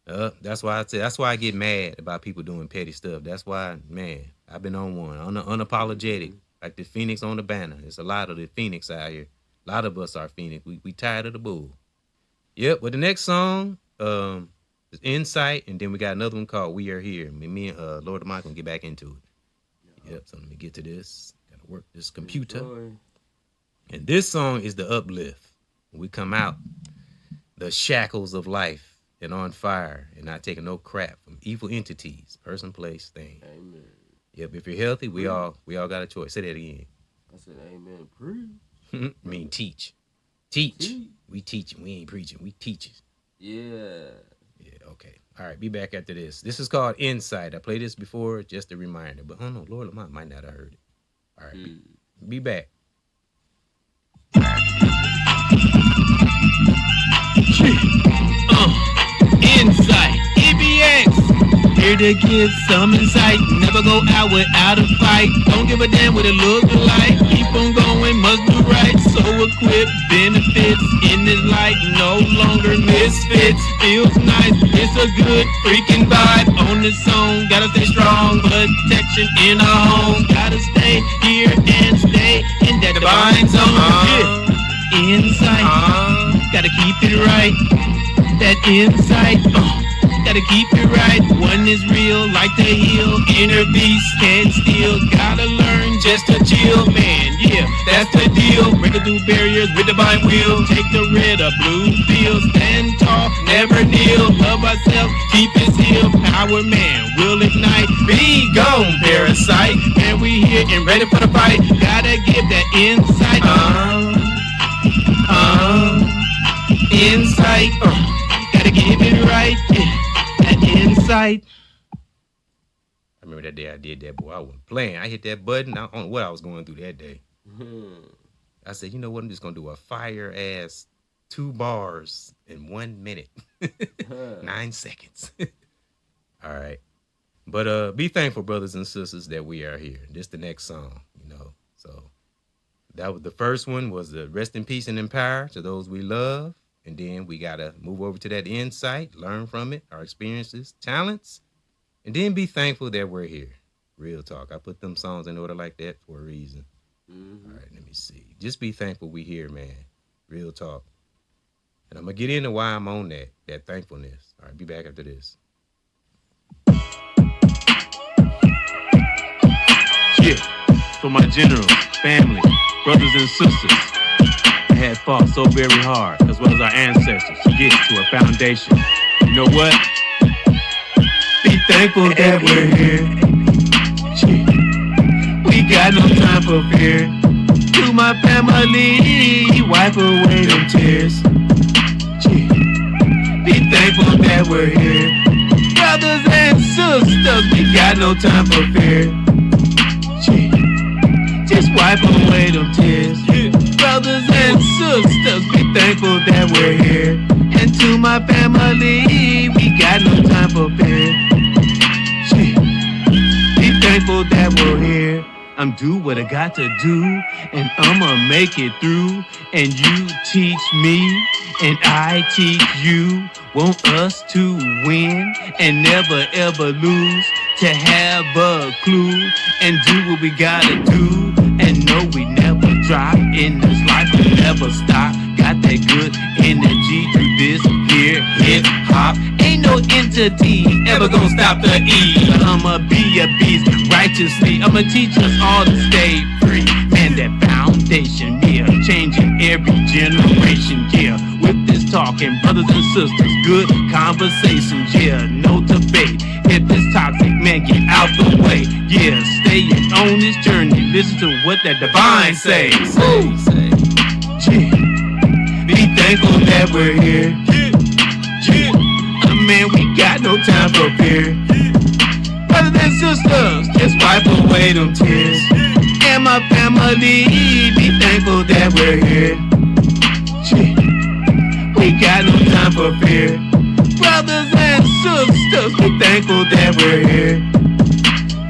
That's why I get mad about people doing petty stuff. That's why, man, I've been on one, unapologetic, like the Phoenix on the banner. There's a lot of the Phoenix out here. A lot of us are Phoenix. We tired of the bull. Yep. Well, the next song is Insight, and then we got another one called We Are Here. Me and Lord Mike gonna get back into it. Yep. So let me get to this. Gotta work this computer. Enjoy. And this song is the uplift. When we come out, the shackles of life and on fire and not taking no crap from evil entities, person, place, thing. Amen. Yep. If you're healthy, we all got a choice. Say that again. I said amen. Preach. I mean teach. Teach. We teaching. We ain't preaching. We teaching. Yeah. Yeah. Okay. All right. Be back after this. This is called Insight. I played this before, just a reminder. But no, Lord Lamont might not have heard it. All right. Be back. Insight, EBX, here to give some insight. Never go out without a fight. Don't give a damn what it looks like. Keep on going, must do right. So equipped, benefits in this light. No longer misfits. Feels nice, it's a good freaking vibe. On this song, gotta stay strong. Protection in our home. Gotta stay here and stay in that divine zone. Insight, gotta keep it right. That insight, gotta keep it right. One is real, like the heel. Inner beast can't steal. Gotta learn just to chill, man. Yeah, that's the deal. Break through barriers with divine will. Take the red or blue field. Stand tall, never kneel. Love ourselves, keep it still. Power man will ignite. Be gone, parasite. Man, we here and ready for the fight. Gotta give that insight. Insight. Gotta give it right. That insight. I remember that day I did that, boy. I wasn't playing. I hit that button. I don't know what I was going through that day. I said, you know what? I'm just going to do a fire-ass 2 bars in 1 minute. 9 seconds. All right. But be thankful, brothers and sisters, that we are here. This the next song, you know. So that was the first one, was the rest in peace and in power to those we love. And then we got to move over to that insight, learn from it, our experiences, talents, and then be thankful that we're here. Real talk. I put them songs in order like that for a reason. All right, let me see. Just be thankful we here, man. Real talk. And I'm going to get into why I'm on that thankfulness. All right, be back after this. Yeah, for my generals, family, brothers and sisters. Had fought so very hard, as well as our ancestors, to get to a foundation. You know what? Be thankful that we're here. We got no time for fear. To my family, wipe away them tears. Be thankful that we're here. Brothers and sisters, we got no time for fear. Just wipe away them tears. Brothers and sisters, be thankful that we're here. And to my family, we got no time for fear. Be thankful that we're here. I'm do what I got to do, and I'ma make it through. And you teach me, and I teach you. Want us to win and never ever lose. To have a clue and do what we gotta do. And know we never drop in this life, we never stop. Got that good energy through this here hip hop. Ain't no entity ever gonna stop the E. I'ma be a beast righteously. I'ma teach us all to stay free. Man, that foundation, yeah, changing every generation, yeah. With this talk talking, brothers and sisters, good conversations, yeah, no debate. If it's toxic, man, get out the way. Yeah, staying on this journey, listen to what that divine says. Yeah. Be thankful that we're here. Man, we got no time for fear. Brothers and sisters, just wipe away them tears. And my family, be thankful that we're here. We got no time for fear. Brothers and sisters, be thankful that we're here.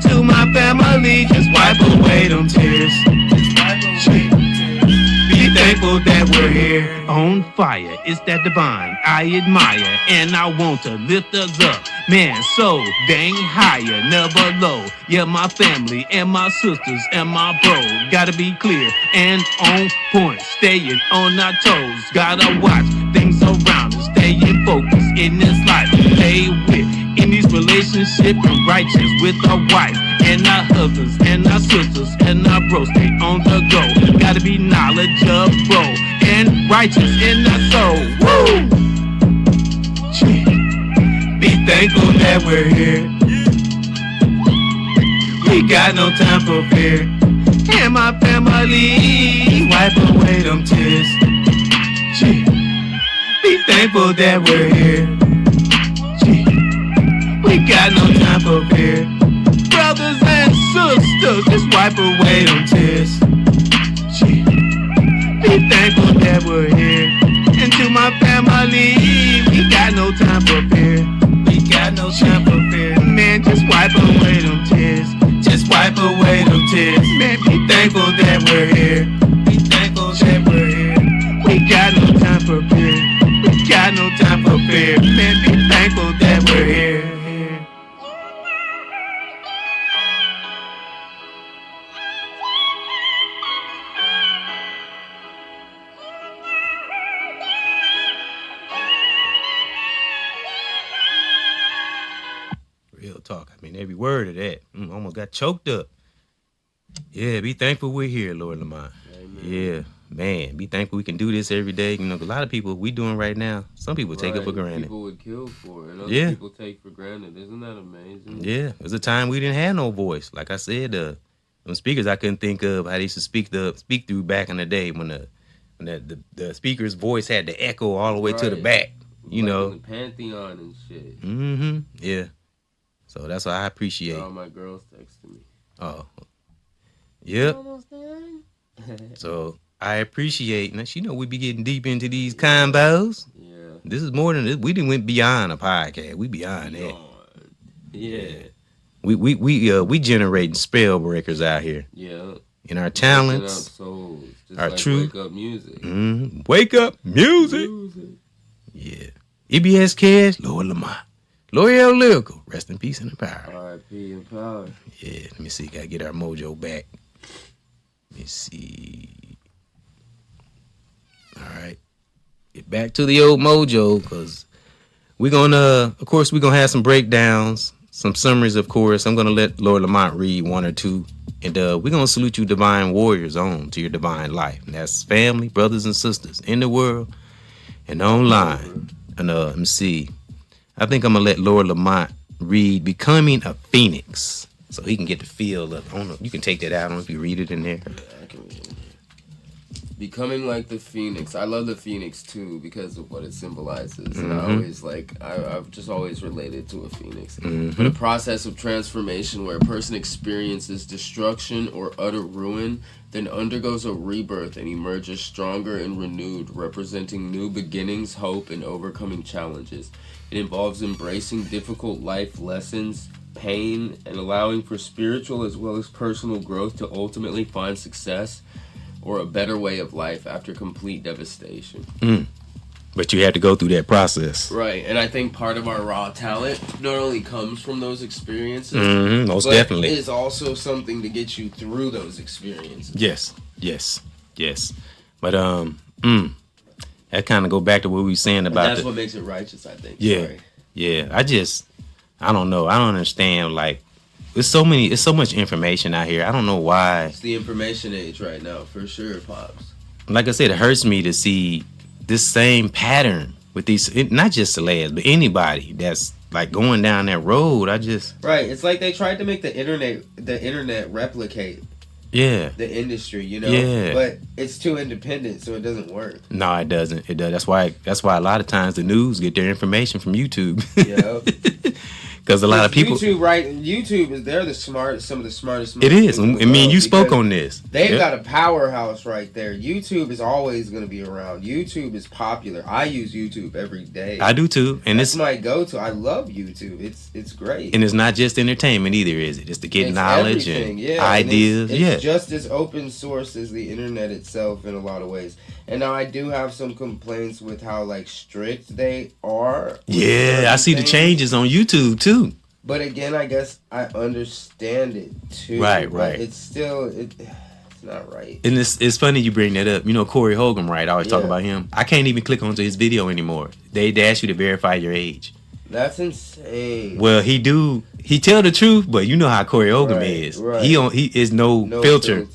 To my family, just wipe away them tears. Be thankful that we're here. On fire, it's that divine I admire, and I want to lift us up, man, so dang higher, never low. Yeah, my family and my sisters and my bro gotta be clear and on point, staying on our toes. Gotta watch things around us, staying focused in this life. Stay with in these relationships and righteous with our wife and our husbands and our sisters and our bros. Stay on the go. Gotta be knowledgeable and righteous in our soul. Woo! Be thankful that we're here. We got no time for fear. And my family, wipe away them tears. Be thankful that we're here. We got no time for fear. Brothers and sisters, just wipe away them tears. Be thankful that we're here. And to my family, we got no time for fear. We got no time for fear. Man, just wipe away them tears. Just wipe away them tears. Man, be thankful that we're here. Be thankful that we're here. We got no time for fear. We got no time for fear. Man, be thankful that we're here. Real talk. I mean, every word of that. Almost got choked up. Yeah, be thankful we're here, Lord Lamont. Amen. Yeah, man, be thankful we can do this every day. You know, a lot of people we doing right now, some people take it for granted. People would kill for it, and other people take for granted. Isn't that amazing? Yeah, it was a time we didn't have no voice. Like I said, them speakers I couldn't think of how they used to speak through back in the day when the speaker's voice had to echo all the way to the back. You like know, in the Pantheon and shit. Mm-hmm. Yeah. So that's what I appreciate. All my girls texting me. Oh. Yep. So I appreciate, now, you know, we be getting deep into these combos. Yeah. This is more than this. We didn't went beyond a podcast. We beyond that. Yeah. We generating spell breakers out here. Yeah. In our talents, souls, just our like truth. Wake up music. Mm-hmm. Wake up music. Yeah. EBXCARES, Lord Lamont. L'Oreal Lyrical, rest in peace and in power. R.I.P. and power. Yeah, let me see. Gotta get our mojo back. Let me see. All right. Get back to the old mojo, because we're gonna, of course, we're gonna have some breakdowns, some summaries, of course. I'm gonna let Lord Lamont read one or two. And we're gonna salute you, divine warriors, on to your divine life. And that's family, brothers and sisters in the world and online. And let me see. I think I'm gonna let Lord Lamont read "Becoming a Phoenix," so he can get the feel of. I don't know. You can take that out. I don't know if you read it in there. Yeah, I can read it. Becoming like the phoenix. I love the phoenix too because of what it symbolizes. Mm-hmm. And I always I've just always related to a phoenix. Mm-hmm. But a process of transformation where a person experiences destruction or utter ruin, then undergoes a rebirth and emerges stronger and renewed, representing new beginnings, hope, and overcoming challenges. It involves embracing difficult life lessons, pain, and allowing for spiritual as well as personal growth to ultimately find success or a better way of life after complete devastation. But you had to go through that process. Right, and I think part of our raw talent not only comes from those experiences, most but definitely is also something to get you through those experiences. Yes. But that kind of go back to what we were saying about that's what makes it righteous, I think. Yeah. Sorry. Yeah. I don't know. I don't understand. Like, it's so much information out here. I don't know why. It's the information age right now, for sure, Pops. Like I said, it hurts me to see this same pattern with these, not just celebs, but anybody that's like going down that road. Right. It's like they tried to make the internet replicate yeah. the industry, you know. Yeah. But it's too independent, so it doesn't work. No, it doesn't. It does. That's why a lot of times the news get their information from YouTube. Yeah. Because a lot of people. YouTube they're some of the smartest. It is. I mean, you spoke on this. They've got a powerhouse right there. YouTube is always going to be around. YouTube is popular. I use YouTube every day. I do too, and it's my go-to. I love YouTube. It's great. And it's not just entertainment either, is it? It's to get knowledge and ideas. And it's just as open source as the internet itself in a lot of ways. And now I do have some complaints with how like strict they are. Yeah, I see the changes on YouTube too. But again, I guess I understand it too. Right. It's still it's not right. And it's funny you bring that up. You know Corey Hogan, right? I always talk about him. I can't even click onto his video anymore. They ask you to verify your age. That's insane. Well, he tell the truth, but you know how Corey Hogan is. Right. He is no filter.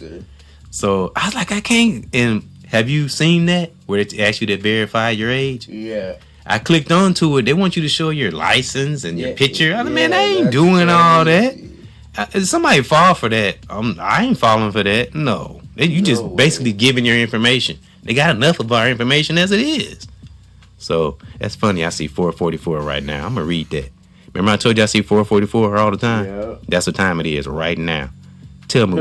So I was like, I can't. And have you seen that where they ask you to verify your age? Yeah. I clicked onto it. They want you to show your license and your picture. I mean, man, I ain't doing all that. Somebody fall for that. I ain't falling for that. No. You just basically giving your information. They got enough of our information as it is. So that's funny. I see 444 right now. I'm going to read that. Remember I told you I see 444 all the time? Yeah. That's what time it is right now. Tell me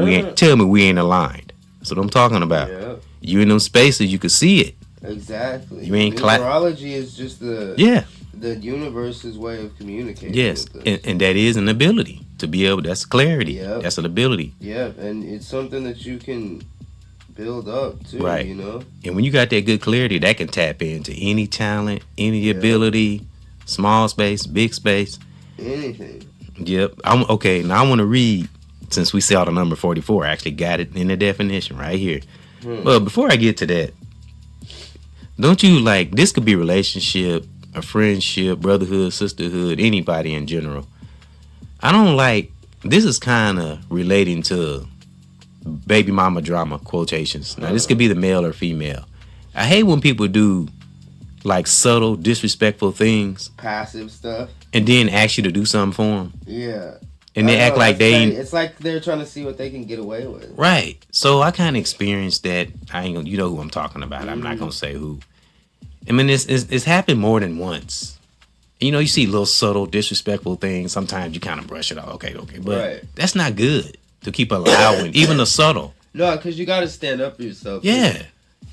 we ain't aligned. That's what I'm talking about. Yeah. You in them spaces, you can see it. Exactly. You ain't numerology is just the universe's way of communicating. Yes, and that is an ability to be able. That's clarity. Yep. That's an ability. Yeah, and it's something that you can build up too. Right. You know. And when you got that good clarity, that can tap into any talent, any ability, small space, big space, anything. Yep. I'm okay. Now I want to read. Since we saw the number 44, I actually got it in the definition right here. But before I get to that, don't you like this could be relationship, a friendship, brotherhood, sisterhood, anybody in general. I don't like this is kind of relating to baby mama drama quotations. Now this could be the male or female. I hate when people do like subtle, disrespectful things, passive stuff, and then ask you to do something for them. Yeah. And they act like they ain't. It's like they're trying to see what they can get away with. Right. So I kind of experienced that. I ain't gonna, you know who I'm talking about. I'm not gonna say who. I mean, it's happened more than once. You know, you see little subtle, disrespectful things. Sometimes you kind of brush it off. Okay, but that's not good to keep allowing even the subtle. No, because you got to stand up for yourself. Yeah.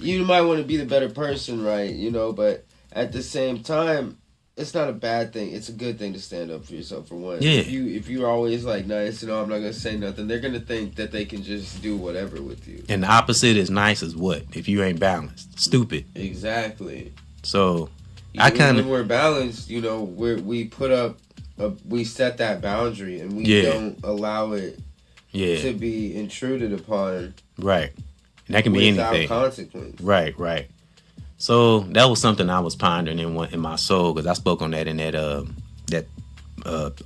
You might want to be the better person, right? You know, but at the same time, it's not a bad thing. It's a good thing to stand up for yourself, for one. Yeah. If you're always like nice, I'm not gonna say nothing, they're gonna think that they can just do whatever with you. And the opposite is nice as what? If you ain't balanced, stupid. Exactly. So I kind of when we're balanced, you know, we put up, we set that boundary and we don't allow it to be intruded upon. Right. And that can be anything. Without consequence. Right. So that was something I was pondering in my soul because I spoke on that in that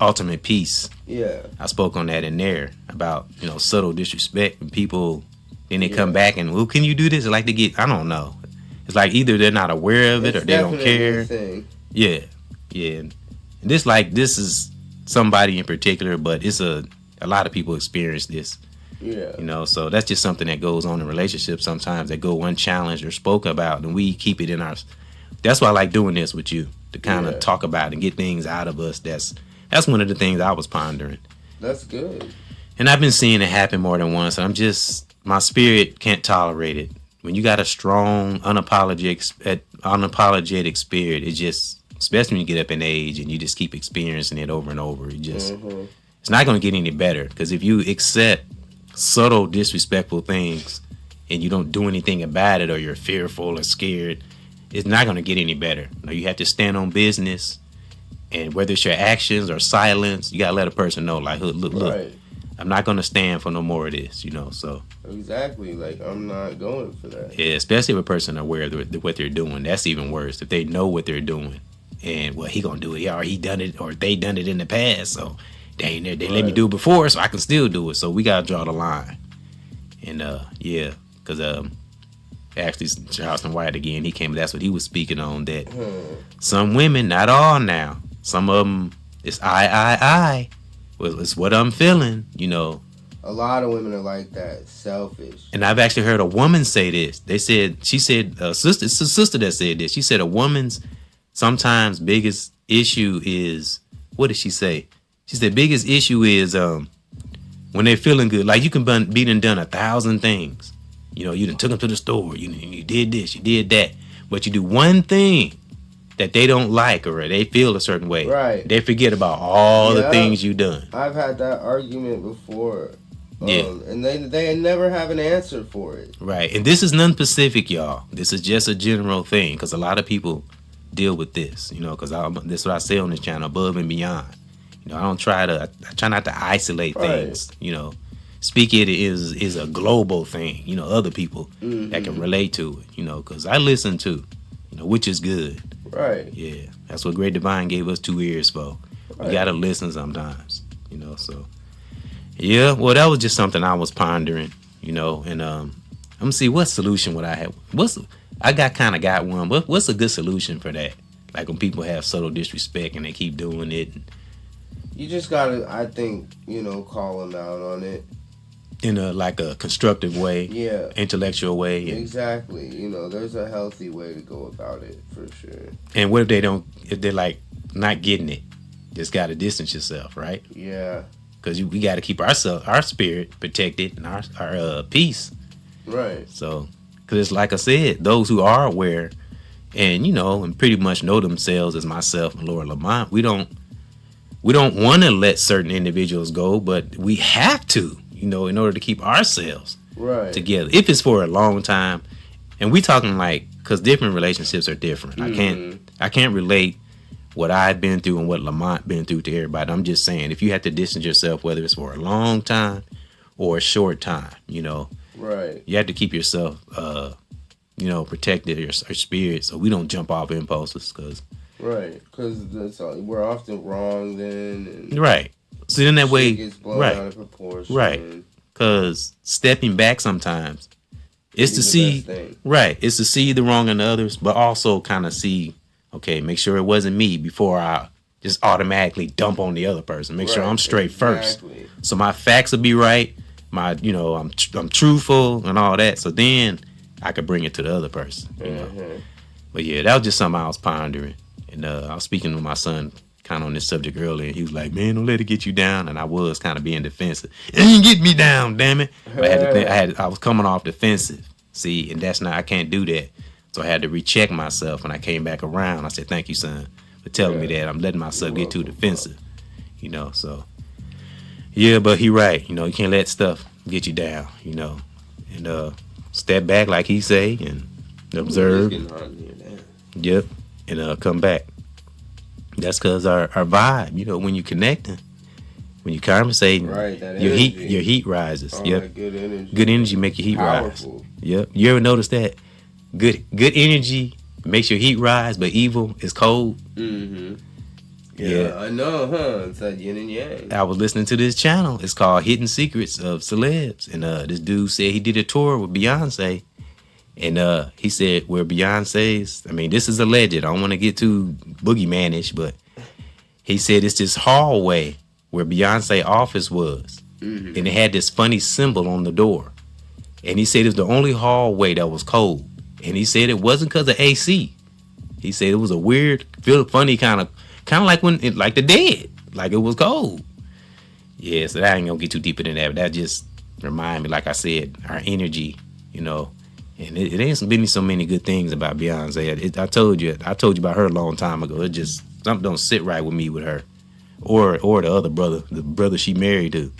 ultimate peace. Yeah. I spoke on that in there about, you know, subtle disrespect and people then they come back and, well, can you do this? Like to get, I don't know. It's like either they're not aware of it or they don't care. Yeah. And this is somebody in particular, but it's a lot of people experience this. Yeah. You know, so that's just something that goes on in relationships sometimes that go unchallenged or spoke about, and we keep it in our. That's why I like doing this with you to kind of talk about and get things out of us. That's one of the things I was pondering. That's good. And I've been seeing it happen more than once. My spirit can't tolerate it. When you got a strong, unapologetic spirit, it just, especially when you get up in age and you just keep experiencing it over and over, it's not going to get any better. Because if you accept subtle, disrespectful things and you don't do anything about it or you're fearful or scared, it's not going to get any better. You have to stand on business, and whether it's your actions or silence, you got to let a person know, like, look, I'm not going to stand for no more of this, you know, so. Exactly, like, I'm not going for that. Yeah, especially if a person aware of what they're doing. That's even worse, if they know what they're doing. And, well, he going to do it, or he done it, or they done it in the past, so they let me do it before, so I can still do it. So we got to draw the line. And, because actually Charleston White again. He came. That's what he was speaking on. That some women, not all now, some of them, it's I. Well, it's what I'm feeling, you know. A lot of women are like that, selfish. And I've actually heard a woman say this. She said, sister, it's a sister that said this. She said a woman's sometimes biggest issue is, what did she say? She said biggest issue is when they're feeling good. Like you can be done 1,000 things. You know, you done took them to the store. You did this, you did that. But you do one thing that they don't like or they feel a certain way. Right. They forget about all the things you done. I've had that argument before. Yeah. And they never have an answer for it. Right. And this is non-specific, y'all. This is just a general thing because a lot of people deal with this, you know, because this is what I say on this channel, above and beyond. You know, I try not to isolate things, you know. Speak it is a global thing, you know, other people that can relate to it, you know, because I listen to, you know, which is good. Right. Yeah. That's what Great Divine gave us 2 ears for. We got to listen sometimes, you know, so. Yeah, well, that was just something I was pondering, you know, and I'm gonna see what solution would I have. I got one. What's a good solution for that? Like when people have subtle disrespect and they keep doing it. You just gotta, I think, you know, call them out on it In a constructive way, Yeah. intellectual way. Exactly. You know, there's a healthy way to go about it for sure. And what if they're like not getting it? Just gotta distance yourself, right? Yeah. Because we got to keep our spirit protected and our peace. Right. So, because it's like I said, those who are aware and, you know, and pretty much know themselves as myself and Lord Lamont, we don't want to let certain individuals go, but we have to, you know, in order to keep ourselves together. If it's for a long time, and we talking like, because different relationships are different. I can't relate what I've been through and what Lamont been through to everybody. I'm just saying, if you have to distance yourself, whether it's for a long time or a short time, you know, you have to keep yourself, you know, protected, your spirit, so we don't jump off impulses, because we're often wrong then. And so then that way, gets blown out of proportion. Because stepping back sometimes, it's to see, it's to see the wrong in others, but also kind of see, okay, make sure it wasn't me before I just automatically dump on the other person. Make sure I'm straight first. So my facts will be right. You know, I'm truthful and all that. So then I could bring it to the other person. You know? But yeah, that was just something I was pondering. And I was speaking with my son kind of on this subject earlier. And he was like, man, don't let it get you down. And I was kind of being defensive. It ain't get me down, damn it. But I was coming off defensive. See, and I can't do that. So I had to recheck myself when I came back around. I said, thank you, son, for telling me that. I'm letting myself get too defensive, you know, so. Yeah, but he right. You know, you can't let stuff get you down, you know, and step back like he say and observe. Yep, and come back. That's because our vibe, you know, when you connecting, when you conversating, your heat rises. Good energy make your heat rise. Yep. You ever notice that? Good energy makes your heat rise, but evil is cold. Yeah, I know, huh? It's that yin and yang. I was listening to this channel. It's called Hidden Secrets of Celebs, and this dude said he did a tour with Beyonce, and he said where Beyonce's. I mean, this is alleged. I don't want to get too boogeyman-ish, but he said it's this hallway where Beyonce office was, and it had this funny symbol on the door, and he said it was the only hallway that was cold. And he said it wasn't because of AC. He said it was a weird, funny kind of like like the dead, like it was cold. Yeah, so that ain't gonna get too deeper than that. But that just remind me, like I said, our energy, you know. And it ain't been so many good things about Beyonce. I told you about her a long time ago. It just something don't sit right with me with her, or the other brother, the brother she married to.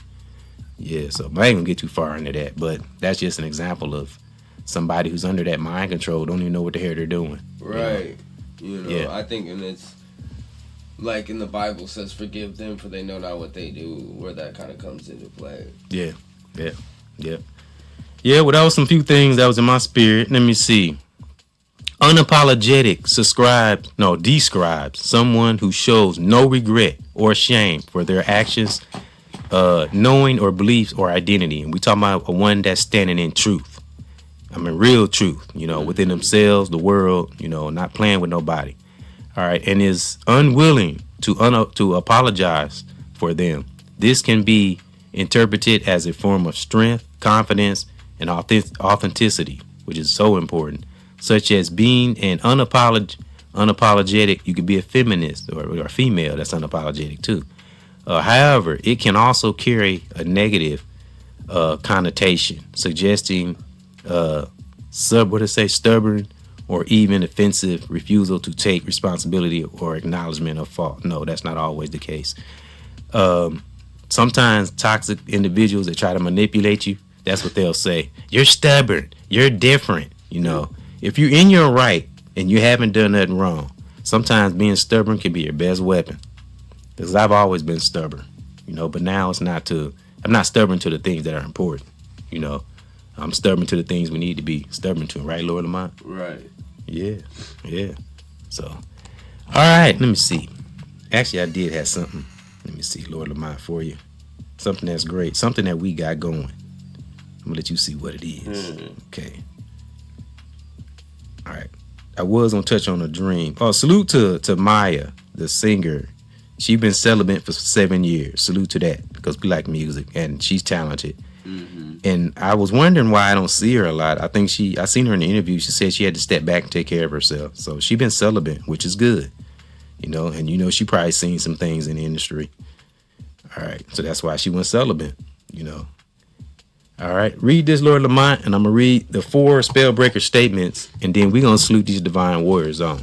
Yeah, so I ain't gonna get too far into that. But that's just an example of somebody who's under that mind control, don't even know what the hell they're doing. You know, I think, and it's like in the Bible says, forgive them for they know not what they do, where that kind of comes into play. Yeah, well, that was some few things that was in my spirit. Let me see. Unapologetic describes someone who shows no regret or shame for their actions, knowing or beliefs or identity. And we talking about one that's standing in truth. I mean, real truth, within themselves, the world, not playing with nobody. All right. And is unwilling to apologize for them. This can be interpreted as a form of strength, confidence, and authenticity, which is so important, such as being an unapologetic. You could be a feminist or a female that's unapologetic too. However, it can also carry a negative connotation, suggesting stubborn or even offensive refusal to take responsibility or acknowledgement of fault. No, that's not always the case. Sometimes toxic individuals that try to manipulate you, that's what they'll say. You're stubborn. You're different. If you're in your right and you haven't done nothing wrong, sometimes being stubborn can be your best weapon. Because I've always been stubborn, but now I'm not stubborn to the things that are important. I'm stubborn to the things we need to be stubborn to, right, Lord Lamont? Right. Yeah. So, all right, let me see. Actually, I did have something. Let me see, Lord Lamont, for you. Something that's great. Something that we got going. I'm going to let you see what it is. Okay. All right. I was going to touch on a dream. Oh, salute to Maya, the singer. She's been celibate for 7 years. Salute to that, because we like music, and she's talented. And I was wondering why I don't see her a lot. I seen her in the interview. She said she had to step back and take care of herself. So she's been celibate, which is good. And she probably seen some things in the industry. All right. So that's why she went celibate, All right. Read this, Lord Lamont, and I'm going to read the 4 spellbreaker statements, and then we're going to salute these divine warriors on.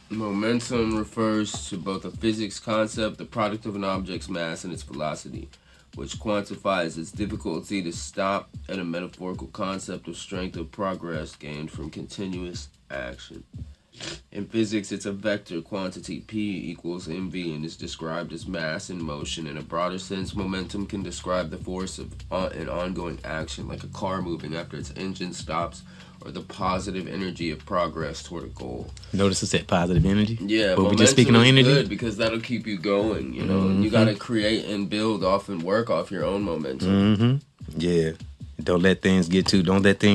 Momentum refers to both a physics concept, the product of an object's mass, and its velocity, which quantifies its difficulty to stop, and a metaphorical concept of strength of progress gained from continuous action. In physics, it's a vector quantity, P equals mv, and is described as mass in motion. In a broader sense, momentum can describe the force of an ongoing action, like a car moving after its engine stops, or the positive energy of progress toward a goal. Notice it said positive energy? Yeah, but we just speaking on energy? Good because that'll keep you going, and you got to create and build off and work off your own momentum. Yeah. Don't let things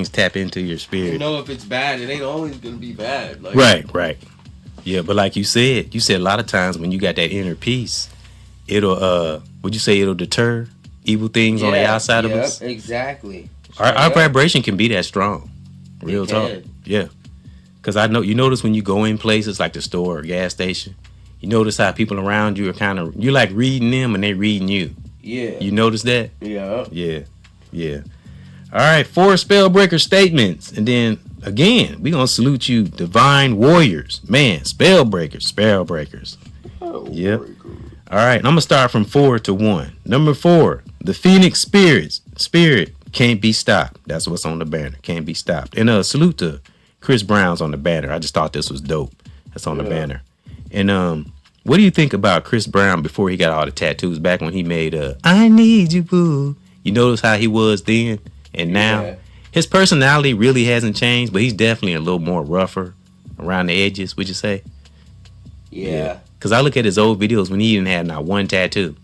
tap into your spirit. If it's bad, it ain't always going to be bad. Right. Yeah, but like you said a lot of times when you got that inner peace, it'll, would you say it'll deter evil things on the outside of us? Exactly. Our vibration can be that strong. Real talk. Yeah. Because you notice when you go in places like the store or gas station, you notice how people around you are you're like reading them and they reading you. Yeah. You notice that? Yeah. Yeah. All right, 4 spellbreaker statements. And then, again, we're going to salute you, divine warriors. Man, spellbreakers. Yep. All right, I'm going to start from 4 to 1. Number 4, the Phoenix Spirit can't be stopped. That's what's on the banner. Can't be stopped. And salute to Chris Brown's on the banner. I just thought this was dope. That's on the banner. And what do you think about Chris Brown before he got all the tattoos, back when he made I Need You, Boo? You notice how he was then and now? His personality really hasn't changed, but he's definitely a little more rougher around the edges, would you say? Yeah. Because I look at his old videos when he didn't have not one tattoo.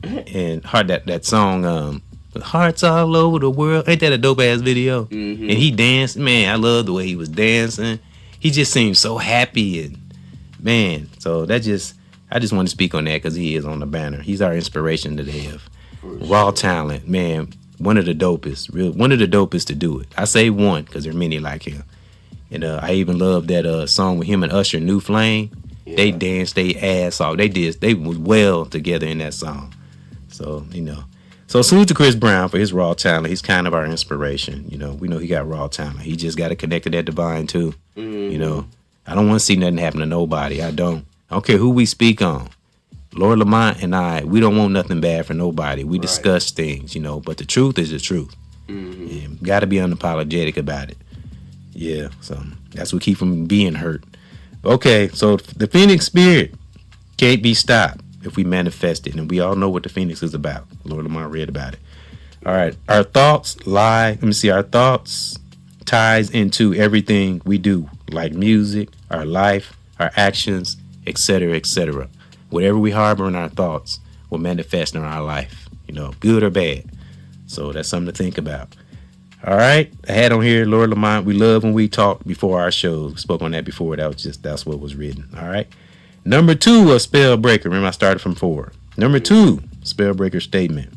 And that song, Hearts All Over the World, ain't that a dope ass video? And he danced. Man, I love the way he was dancing. He just seemed so happy, and man, so I just want to speak on that because he is on the banner. He's our inspiration today of raw talent, man. One of the dopest to do it. I say one because there are many like him. And I even love that song with him and Usher, New Flame. Yeah. They danced they ass off. They was well together in that song. So, So salute to Chris Brown for his raw talent. He's kind of our inspiration. We know he got raw talent. He just got to connect to that divine too. I don't want to see nothing happen to nobody. I don't care who we speak on. Lord Lamont and I, we don't want nothing bad for nobody. We discuss things, but the truth is the truth. Yeah, got to be unapologetic about it. Yeah, so that's what keep from being hurt. Okay, so the Phoenix Spirit can't be stopped if we manifest it, and we all know what the Phoenix is about. Lord Lamont read about it. All right, our thoughts our thoughts ties into everything we do, like music, our life, our actions, etc., etc. Whatever we harbor in our thoughts will manifest in our life, good or bad. So that's something to think about. All right. I had on here, Lord Lamont, we love when we talk before our shows. We spoke on that before. That's what was written. All right. Number 2, a spell breaker. Remember, I started from 4. Number 2, spell breaker statement.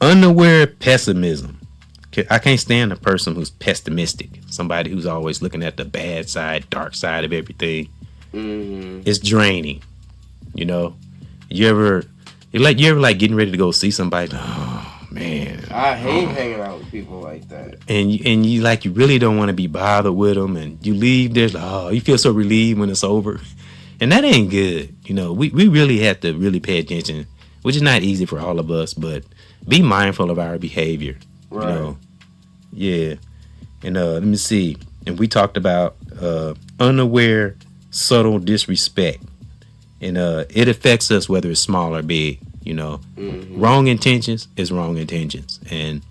Unaware pessimism. I can't stand a person who's pessimistic. Somebody who's always looking at the bad side, dark side of everything. It's draining. You know, you ever getting ready to go see somebody? Oh man, I hate hanging out with people like that. And you really don't want to be bothered with them, and you leave there. You feel so relieved when it's over, and that ain't good. You know, we really have to really pay attention, which is not easy for all of us, but be mindful of our behavior. Right. You know, yeah. And let me see. And we talked about unaware, subtle disrespect. And it affects us whether it's small or big, you know. Wrong intentions is wrong intentions. And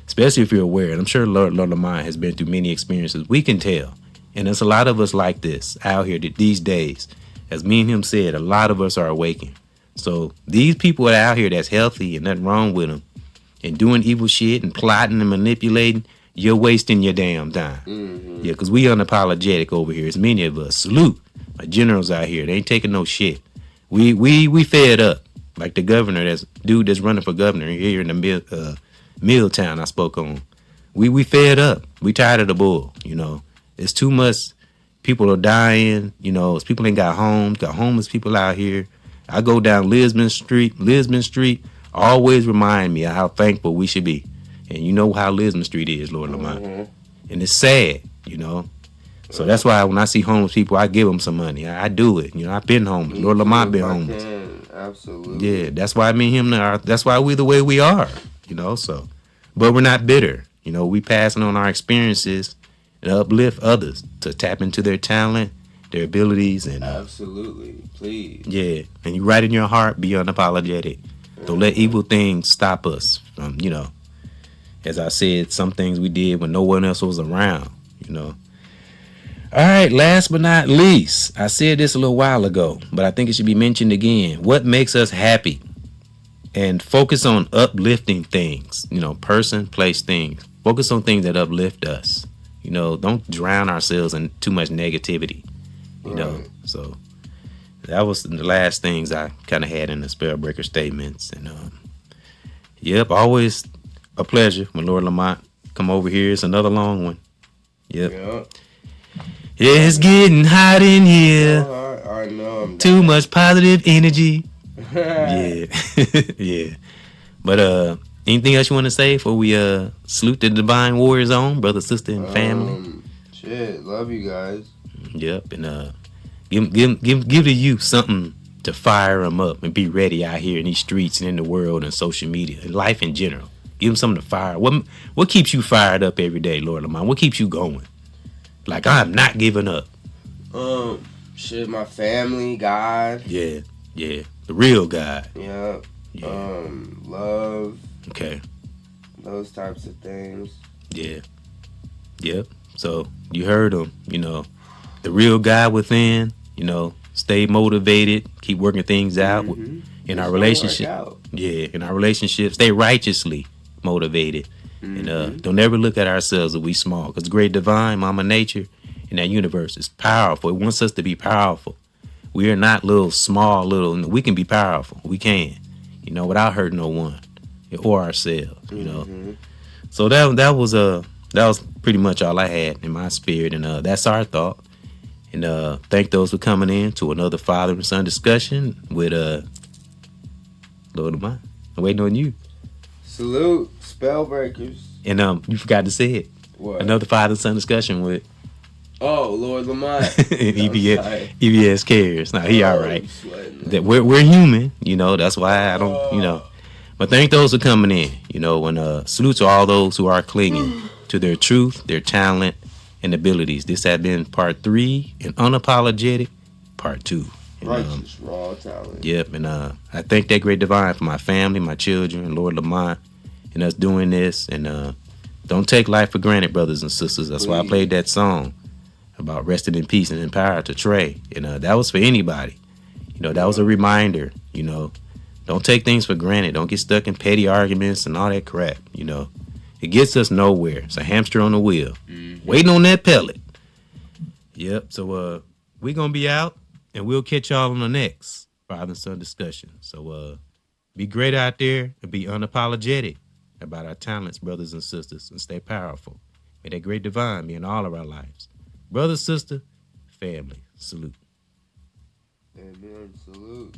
especially if you're aware, and I'm sure Lord Lamont has been through many experiences, we can tell. And there's a lot of us like this out here these days. As me and him said, a lot of us are awakened. So these people out here that's healthy and nothing wrong with them and doing evil shit and plotting and manipulating, you're wasting your damn time. Yeah, because we unapologetic over here. It's many of us. Salute. My generals out here, they ain't taking no shit. We fed up. Like the governor, that's running for governor here in the Milltown I spoke on. We fed up. We tired of the bull, you know. It's too much. People are dying, you know. People ain't got homes. Got homeless people out here. I go down Lisbon Street, always remind me of how thankful we should be. And you know how Lisbon Street is, Lord Lamont. And it's sad, you know. So that's why when I see homeless people, I give them some money. I do it. You know, I've been homeless. Lord Lamont been homeless. Absolutely. Yeah, that's why me and him that's why we the way we are, you know. So, but we're not bitter. You know, we passing on our experiences and uplift others to tap into their talent, their abilities, and absolutely, please. Yeah, and you right in your heart, be unapologetic. Don't let evil things stop us from, you know. As I said, some things we did when no one else was around, you know. All right, last but not least, I said this a little while ago, but I think it should be mentioned again. What makes us happy? And focus on uplifting things, you know, person, place, things. Focus on things that uplift us. You know, don't drown ourselves in too much negativity, you know. So that was the last things I kind of had in the Spellbreaker statements. And, yep, always a pleasure when Lord Lamont come over here. It's another long one. Yep. It's getting hot in here. I know. Too much positive energy. Yeah. Yeah. But anything else you want to say before we salute the Divine Warrior Zone, brother, sister, and family? Shit, love you guys. Yep. And give the youth something to fire them up and be ready out here in these streets and in the world and social media and life in general. Give them something to fire. What keeps you fired up every day, Lord Lamont? What keeps you going? Like, I'm not giving up. Shit, my family, God. Yeah. The real God. Yeah. Yeah. Love. Okay. Those types of things. Yeah. Yep. So you heard him, you know, the real God within, you know, stay motivated, keep working things out in our relationship. Yeah, in our relationship, stay righteously motivated. And don't ever look at ourselves as we small, because great divine mama nature in that universe is powerful. It wants us to be powerful. We are not small. We can be powerful. We can, you know, without hurting no one or ourselves, you know. So that was pretty much all I had in my spirit, and that's our thought. And thank those for coming in to another father and son discussion with Lord of mine. I'm waiting on you. Salute, Spellbreakers. And you forgot to say it. What? Another father and son discussion with Lord Lamont. EBXCARES. Now he all right. That we're human, you know. That's why I don't, you know. But thank those for coming in, you know. And salute to all those who are clinging to their truth, their talent, and abilities. This has been part 3 and unapologetic part 2. And, righteous, raw talent. Yep, and I thank that great divine for my family, my children, and Lord Lamont, and us doing this. And don't take life for granted, brothers and sisters. That's why I played that song about resting in peace and in power to Trey. And that was for anybody. You know, that was a reminder, you know. Don't take things for granted. Don't get stuck in petty arguments and all that crap, you know. It gets us nowhere. It's a hamster on the wheel, waiting on that pellet. Yep. So we gonna be out, and we'll catch y'all on the next Father and Son discussion. So be great out there and be unapologetic about our talents, brothers and sisters, and stay powerful. May that great divine be in all of our lives. Brother, sister, family, salute. Amen. Salute.